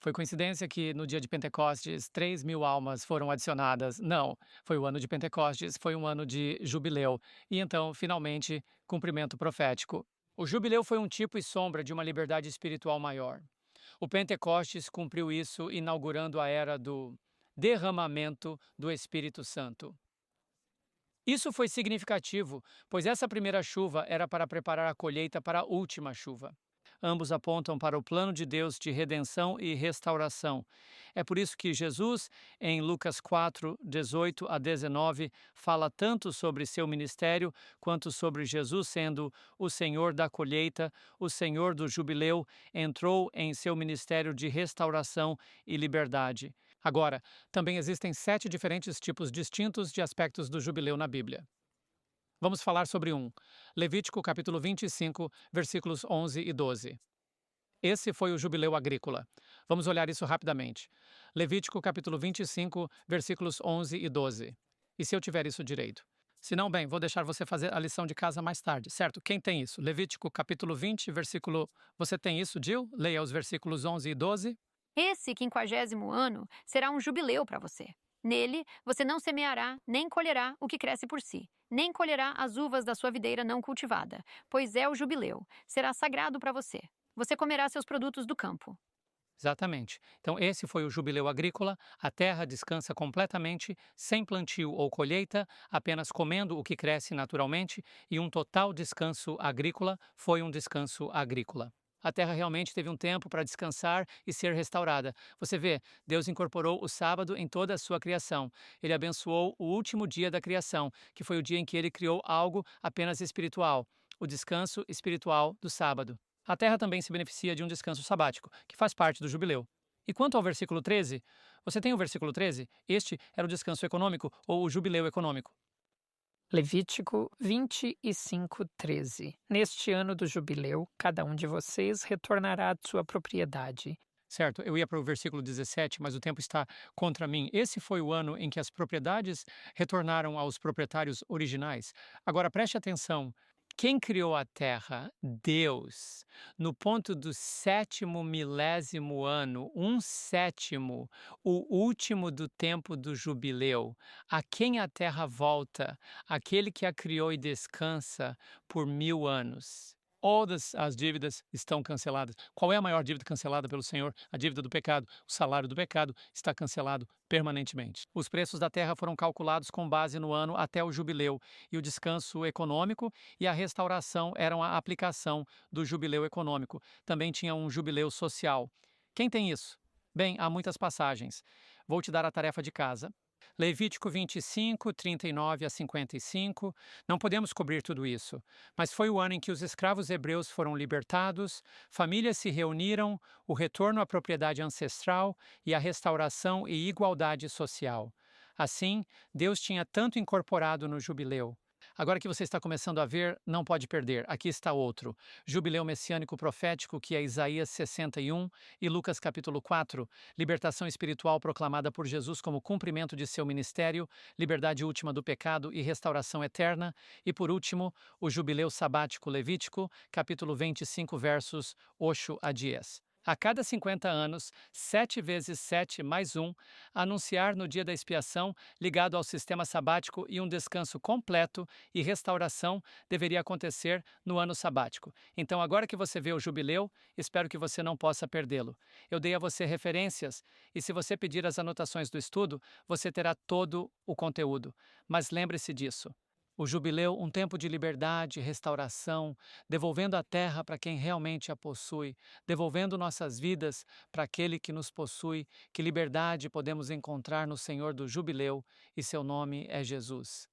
foi coincidência que no dia de Pentecostes 3.000 almas foram adicionadas. Não, foi o ano de Pentecostes, foi um ano de jubileu. E então, finalmente, cumprimento profético. O jubileu foi um tipo e sombra de uma liberdade espiritual maior. O Pentecostes cumpriu isso, inaugurando a era do derramamento do Espírito Santo. Isso foi significativo, pois essa primeira chuva era para preparar a colheita para a última chuva. Ambos apontam para o plano de Deus de redenção e restauração. É por isso que Jesus, em Lucas 4, 18 a 19, fala tanto sobre seu ministério quanto sobre Jesus sendo o Senhor da colheita, o Senhor do jubileu, entrou em seu ministério de restauração e liberdade. Agora, também existem 7 diferentes tipos distintos de aspectos do jubileu na Bíblia. Vamos falar sobre um. Levítico capítulo 25, versículos 11 e 12. Esse foi o jubileu agrícola. Vamos olhar isso rapidamente. Levítico capítulo 25, versículos 11 e 12. E se eu tiver isso direito? Se não, bem, vou deixar você fazer a lição de casa mais tarde, certo? Quem tem isso? Levítico capítulo 20, versículo... Você tem isso, Jill? Leia os versículos 11 e 12. Esse 50º ano será um jubileu para você. Nele, você não semeará, nem colherá o que cresce por si, nem colherá as uvas da sua videira não cultivada, pois é o jubileu. Será sagrado para você. Você comerá seus produtos do campo. Exatamente. Então, esse foi o jubileu agrícola. A terra descansa completamente, sem plantio ou colheita, apenas comendo o que cresce naturalmente, e um total descanso agrícola foi um descanso agrícola. A terra realmente teve um tempo para descansar e ser restaurada. Você vê, Deus incorporou o sábado em toda a sua criação. Ele abençoou o último dia da criação, que foi o dia em que ele criou algo apenas espiritual, o descanso espiritual do sábado. A terra também se beneficia de um descanso sabático, que faz parte do jubileu. E quanto ao versículo 13, você tem o versículo 13? Este era o descanso econômico ou o jubileu econômico. Levítico 25:13. Neste ano do jubileu, cada um de vocês retornará à sua propriedade. Certo, eu ia para o versículo 17, mas o tempo está contra mim. Esse foi o ano em que as propriedades retornaram aos proprietários originais. Agora preste atenção. Quem criou a terra? Deus. No ponto do 7º milésimo ano, 1/7, o último do tempo do jubileu, a quem a terra volta? Aquele que a criou e descansa por 1000 anos. Todas as dívidas estão canceladas. Qual é a maior dívida cancelada pelo Senhor? A dívida do pecado. O salário do pecado está cancelado permanentemente. Os preços da terra foram calculados com base no ano até o jubileu, e o descanso econômico e a restauração eram a aplicação do jubileu econômico. Também tinha um jubileu social. Quem tem isso? Bem, há muitas passagens. Vou te dar a tarefa de casa. Levítico 25, 39 a 55. Não podemos cobrir tudo isso, mas foi o ano em que os escravos hebreus foram libertados, famílias se reuniram, o retorno à propriedade ancestral e a restauração e igualdade social. Assim, Deus tinha tanto incorporado no jubileu. Agora que você está começando a ver, não pode perder. Aqui está outro. Jubileu messiânico profético, que é Isaías 61 e Lucas capítulo 4. Libertação espiritual proclamada por Jesus como cumprimento de seu ministério, liberdade última do pecado e restauração eterna. E por último, o jubileu sabático levítico, capítulo 25, versos 8 a 10. A cada 50 anos, 7 vezes 7 mais 1, anunciar no dia da expiação, ligado ao sistema sabático, e um descanso completo e restauração deveria acontecer no ano sabático. Então, agora que você vê o jubileu, espero que você não possa perdê-lo. Eu dei a você referências, e se você pedir as anotações do estudo, você terá todo o conteúdo. Mas lembre-se disso. O jubileu, um tempo de liberdade, restauração, devolvendo a terra para quem realmente a possui, devolvendo nossas vidas para aquele que nos possui. Que liberdade podemos encontrar no Senhor do jubileu, e seu nome é Jesus.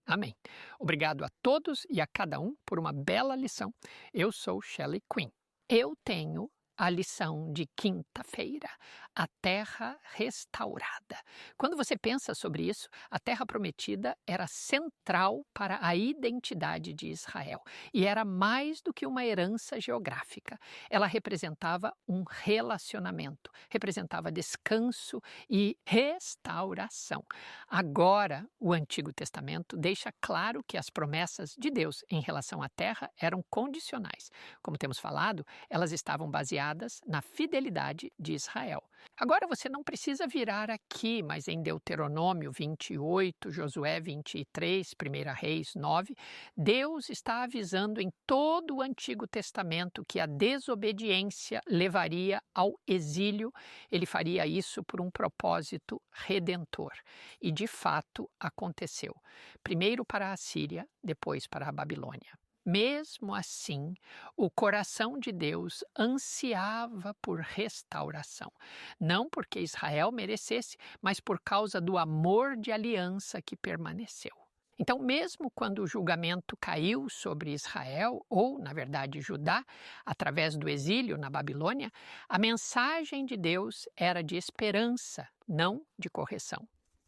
Amém. Obrigado a todos e a cada um por uma bela lição. Eu sou Shelley Quinn. Eu tenho a lição de quinta-feira, a terra restaurada. Quando você pensa sobre isso, a terra prometida era central para a identidade de Israel e era mais do que uma herança geográfica. Ela representava um relacionamento, representava descanso e restauração. Agora, o Antigo Testamento deixa claro que as promessas de Deus em relação à terra eram condicionais. Como temos falado, elas estavam baseadas na fidelidade de Israel. Agora você não precisa virar aqui, mas em Deuteronômio 28, Josué 23, 1 Reis 9, Deus está avisando em todo o Antigo Testamento que a desobediência levaria ao exílio. Ele faria isso por um propósito redentor. E de fato aconteceu. Primeiro para a Assíria, depois para a Babilônia. Mesmo assim, o coração de Deus ansiava por restauração. Não porque Israel merecesse, mas por causa do amor de aliança que permaneceu. Então, mesmo quando o julgamento caiu sobre Israel, ou, na verdade, Judá, através do exílio na Babilônia, a mensagem de Deus era de esperança, não de correção.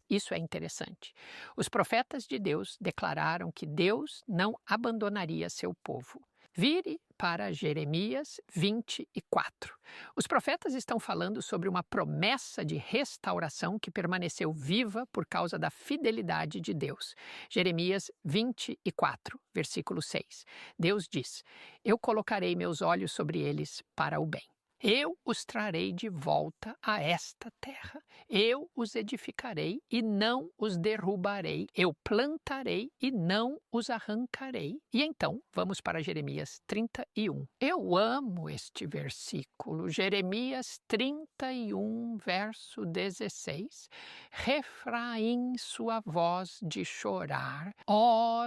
Isso é interessante. Os profetas de Deus declararam que Deus não abandonaria seu povo. Vire para Jeremias 24. Os profetas estão falando sobre uma promessa de restauração que permaneceu viva por causa da fidelidade de Deus. Jeremias 24, versículo 6. Deus diz: Eu colocarei meus olhos sobre eles para o bem. Eu os trarei de volta a esta terra. Eu os edificarei e não os derrubarei. Eu plantarei e não os arrancarei. E então, vamos para Jeremias 31. Eu amo este versículo. Jeremias 31, verso 16. Refraim sua voz de chorar.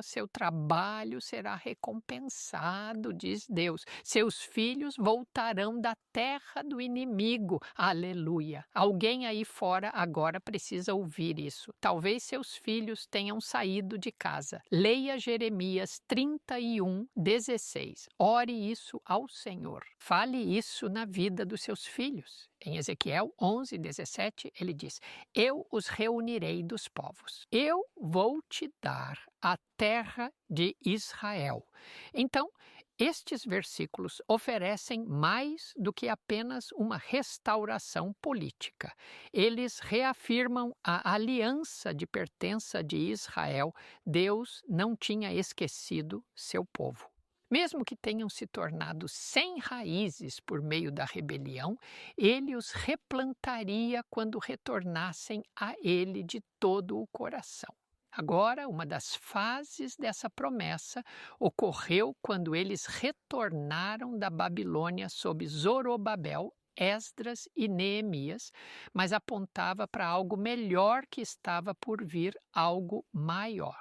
Seu trabalho será recompensado, diz Deus. Seus filhos voltarão da terra do inimigo. Aleluia! Alguém aí fora agora precisa ouvir isso. Talvez seus filhos tenham saído de casa. Leia Jeremias 31, 16. Ore isso ao Senhor. Fale isso na vida dos seus filhos. Em Ezequiel 11, 17, ele diz: Eu os reunirei dos povos. Eu vou te dar a terra de Israel. Então, estes versículos oferecem mais do que apenas uma restauração política. Eles reafirmam a aliança de pertença de Israel. Deus não tinha esquecido seu povo. Mesmo que tenham se tornado sem raízes por meio da rebelião, ele os replantaria quando retornassem a ele de todo o coração. Agora, uma das fases dessa promessa ocorreu quando eles retornaram da Babilônia sob Zorobabel, Esdras e Neemias, mas apontava para algo melhor que estava por vir, algo maior.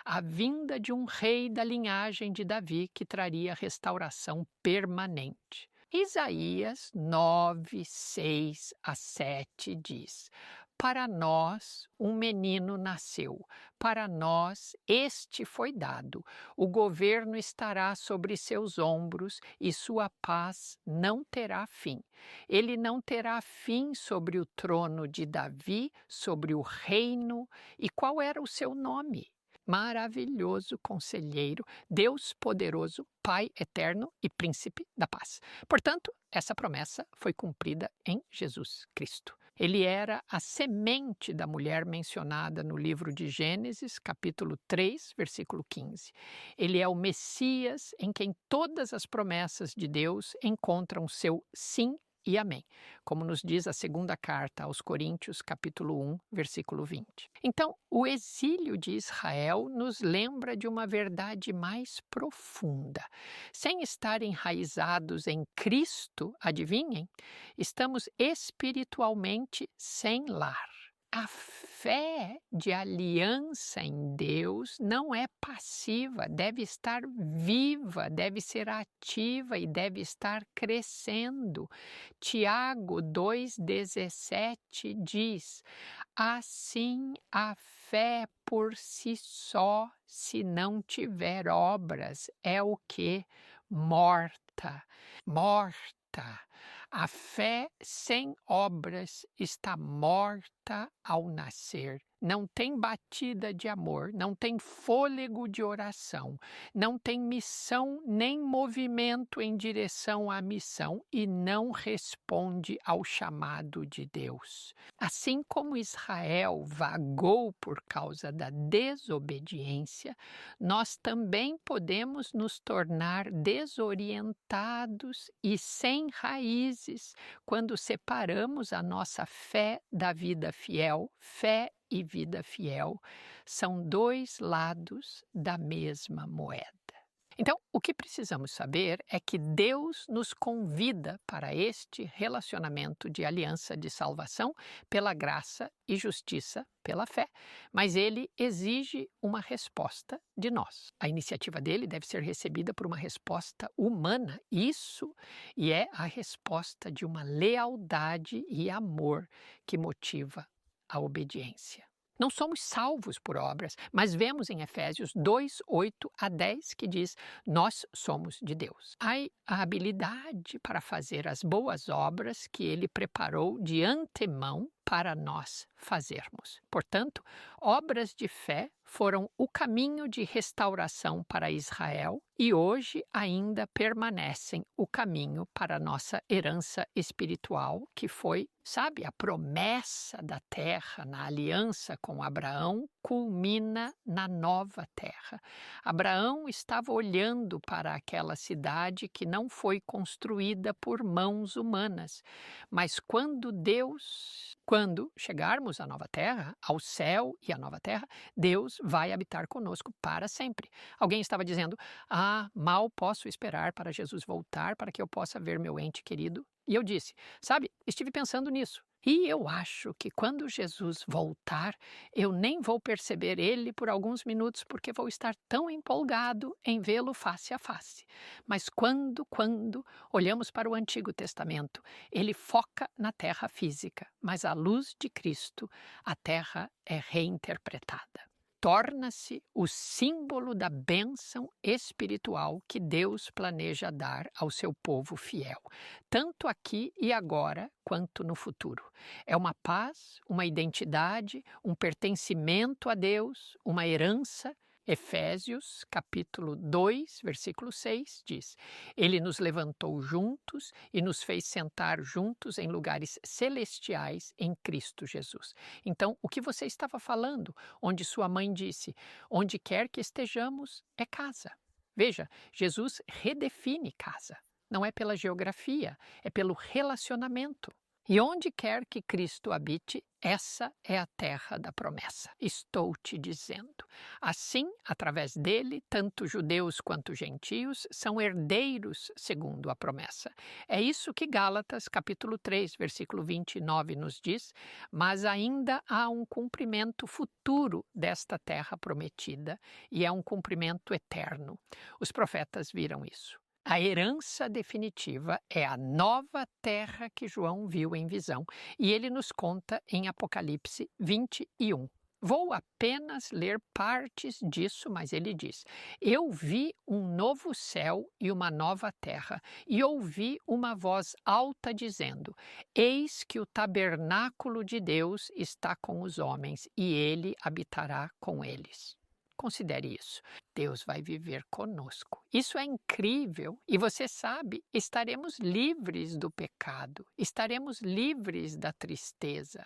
A vinda de um rei da linhagem de Davi que traria restauração permanente. Isaías 9, 6 a 7 diz: Para nós um menino nasceu, para nós este foi dado. O governo estará sobre seus ombros e sua paz não terá fim. Ele não terá fim sobre o trono de Davi, sobre o reino. E qual era o seu nome? Maravilhoso Conselheiro, Deus Poderoso, Pai Eterno e Príncipe da Paz. Portanto, essa promessa foi cumprida em Jesus Cristo. Ele era a semente da mulher mencionada no livro de Gênesis, capítulo 3, versículo 15. Ele é o Messias em quem todas as promessas de Deus encontram seu sim e amém, como nos diz a segunda carta aos Coríntios, capítulo 1, versículo 20. Então, o exílio de Israel nos lembra de uma verdade mais profunda. Sem estar enraizados em Cristo, adivinhem, estamos espiritualmente sem lar. A fé de aliança em Deus não é passiva, deve estar viva, deve ser ativa e deve estar crescendo. Tiago 2,17 diz: Assim a fé por si só, se não tiver obras, é o que? Morta. Morta. A fé sem obras está morta ao nascer. Não tem batida de amor, não tem fôlego de oração, não tem missão nem movimento em direção à missão e não responde ao chamado de Deus. Assim como Israel vagou por causa da desobediência, nós também podemos nos tornar desorientados e sem raízes quando separamos a nossa fé da vida fiel. Fé e vida fiel são dois lados da mesma moeda. Então, o que precisamos saber é que Deus nos convida para este relacionamento de aliança de salvação pela graça e justiça pela fé, mas Ele exige uma resposta de nós. A iniciativa dele deve ser recebida por uma resposta humana, e é a resposta de uma lealdade e amor que motiva a obediência. Não somos salvos por obras, mas vemos em Efésios 2, 8 a 10 que diz: nós somos de Deus. Há a habilidade para fazer as boas obras que Ele preparou de antemão para nós fazermos. Portanto, obras de fé foram o caminho de restauração para Israel e hoje ainda permanecem o caminho para a nossa herança espiritual, que foi Sabe, a promessa da terra na aliança com Abraão culmina na nova terra. Abraão estava olhando para aquela cidade que não foi construída por mãos humanas, mas quando chegarmos à nova terra, ao céu e à nova terra, Deus vai habitar conosco para sempre. Alguém estava dizendo: mal posso esperar para Jesus voltar para que eu possa ver meu ente querido. E eu disse: sabe, estive pensando nisso. E eu acho que quando Jesus voltar, eu nem vou perceber ele por alguns minutos, porque vou estar tão empolgado em vê-lo face a face. Mas quando olhamos para o Antigo Testamento, ele foca na terra física, mas à luz de Cristo, a terra é reinterpretada. Torna-se o símbolo da bênção espiritual que Deus planeja dar ao seu povo fiel, tanto aqui e agora quanto no futuro. É uma paz, uma identidade, um pertencimento a Deus, uma herança. Efésios, capítulo 2, versículo 6, diz: Ele nos levantou juntos e nos fez sentar juntos em lugares celestiais em Cristo Jesus. Então, o que você estava falando, onde sua mãe disse: onde quer que estejamos, é casa. Veja, Jesus redefine casa. Não é pela geografia, é pelo relacionamento. E onde quer que Cristo habite, essa é a terra da promessa. Estou te dizendo. Assim, através dele, tanto judeus quanto gentios são herdeiros segundo a promessa. É isso que Gálatas, capítulo 3, versículo 29 nos diz, mas ainda há um cumprimento futuro desta terra prometida, e é um cumprimento eterno. Os profetas viram isso. A herança definitiva é a nova terra que João viu em visão, e ele nos conta em Apocalipse 21. Vou apenas ler partes disso, mas ele diz: Eu vi um novo céu e uma nova terra, e ouvi uma voz alta dizendo: Eis que o tabernáculo de Deus está com os homens, e ele habitará com eles. Considere isso. Deus vai viver conosco. Isso é incrível. E você sabe, estaremos livres do pecado, estaremos livres da tristeza.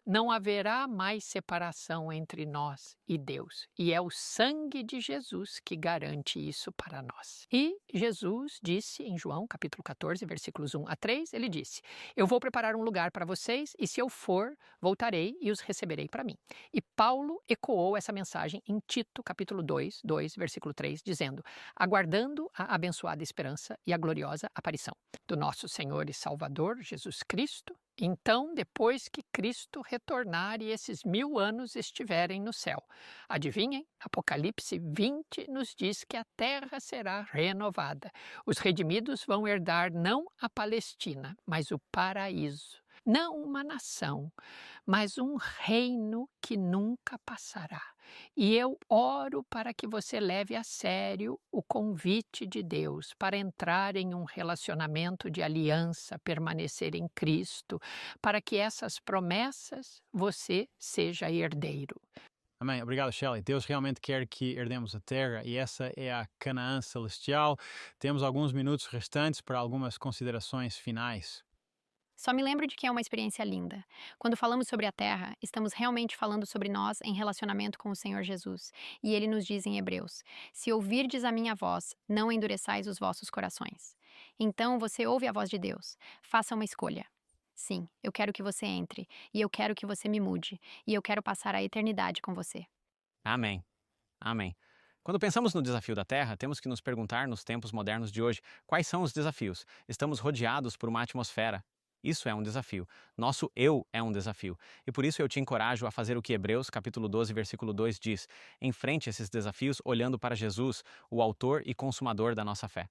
Não haverá mais separação entre nós e Deus. E é o sangue de Jesus que garante isso para nós. E Jesus disse em João, capítulo 14, versículos 1 a 3, ele disse: Eu vou preparar um lugar para vocês, e se eu for, voltarei e os receberei para mim. E Paulo ecoou essa mensagem em Tito, capítulo 2, versículo 3, dizendo: aguardando a abençoada esperança e a gloriosa aparição do nosso Senhor e Salvador, Jesus Cristo. Então, depois que Cristo retornar e esses 1000 anos estiverem no céu. Adivinhem? Apocalipse 20 nos diz que a terra será renovada. Os redimidos vão herdar não a Palestina, mas o paraíso. Não uma nação, mas um reino que nunca passará. E eu oro para que você leve a sério o convite de Deus para entrar em um relacionamento de aliança, permanecer em Cristo, para que essas promessas você seja herdeiro. Amém. Obrigado, Shelley. Deus realmente quer que herdemos a terra e essa é a Canaã celestial. Temos alguns minutos restantes para algumas considerações finais. Só me lembro de que é uma experiência linda. Quando falamos sobre a terra, estamos realmente falando sobre nós em relacionamento com o Senhor Jesus. E ele nos diz em Hebreus: Se ouvirdes a minha voz, não endureçais os vossos corações. Então você ouve a voz de Deus. Faça uma escolha. Sim, eu quero que você entre, e eu quero que você me mude, e eu quero passar a eternidade com você. Amém. Amém. Quando pensamos no desafio da Terra, temos que nos perguntar nos tempos modernos de hoje, quais são os desafios? Estamos rodeados por uma atmosfera. Isso é um desafio. Nosso eu é um desafio. E por isso eu te encorajo a fazer o que Hebreus, capítulo 12, versículo 2 diz. Enfrente esses desafios olhando para Jesus, o autor e consumador da nossa fé.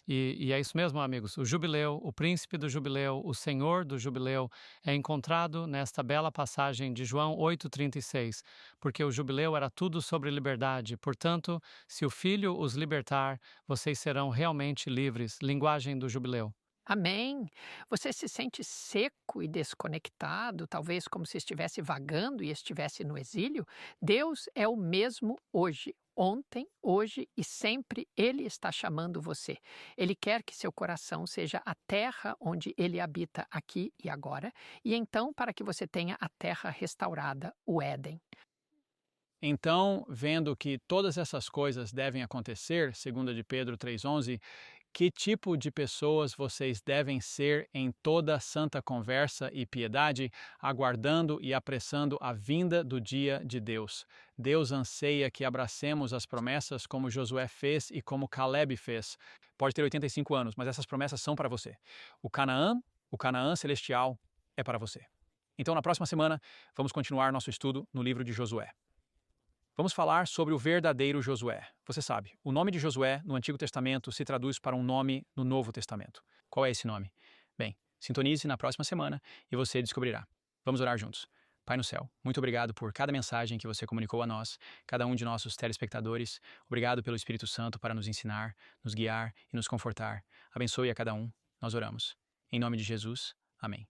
E é isso mesmo, amigos. O jubileu, o príncipe do jubileu, o senhor do jubileu é encontrado nesta bela passagem de João 8,36, porque o jubileu era tudo sobre liberdade. Portanto, se o Filho os libertar, vocês serão realmente livres. Linguagem do jubileu. Amém. Você se sente seco e desconectado, talvez como se estivesse vagando e estivesse no exílio? Deus é o mesmo hoje, ontem, hoje e sempre Ele está chamando você. Ele quer que seu coração seja a terra onde Ele habita aqui e agora, e então para que você tenha a terra restaurada, o Éden. Então, vendo que todas essas coisas devem acontecer, segundo de Pedro 3,11, que tipo de pessoas vocês devem ser em toda santa conversa e piedade, aguardando e apressando a vinda do dia de Deus. Deus anseia que abracemos as promessas como Josué fez e como Caleb fez. Pode ter 85 anos, mas essas promessas são para você. O Canaã celestial é para você. Então, na próxima semana, vamos continuar nosso estudo no livro de Josué. Vamos falar sobre o verdadeiro Josué. Você sabe, o nome de Josué no Antigo Testamento se traduz para um nome no Novo Testamento. Qual é esse nome? Bem, sintonize na próxima semana e você descobrirá. Vamos orar juntos. Pai no céu, muito obrigado por cada mensagem que você comunicou a nós, cada um de nossos telespectadores. Obrigado pelo Espírito Santo para nos ensinar, nos guiar e nos confortar. Abençoe a cada um. Nós oramos. Em nome de Jesus. Amém.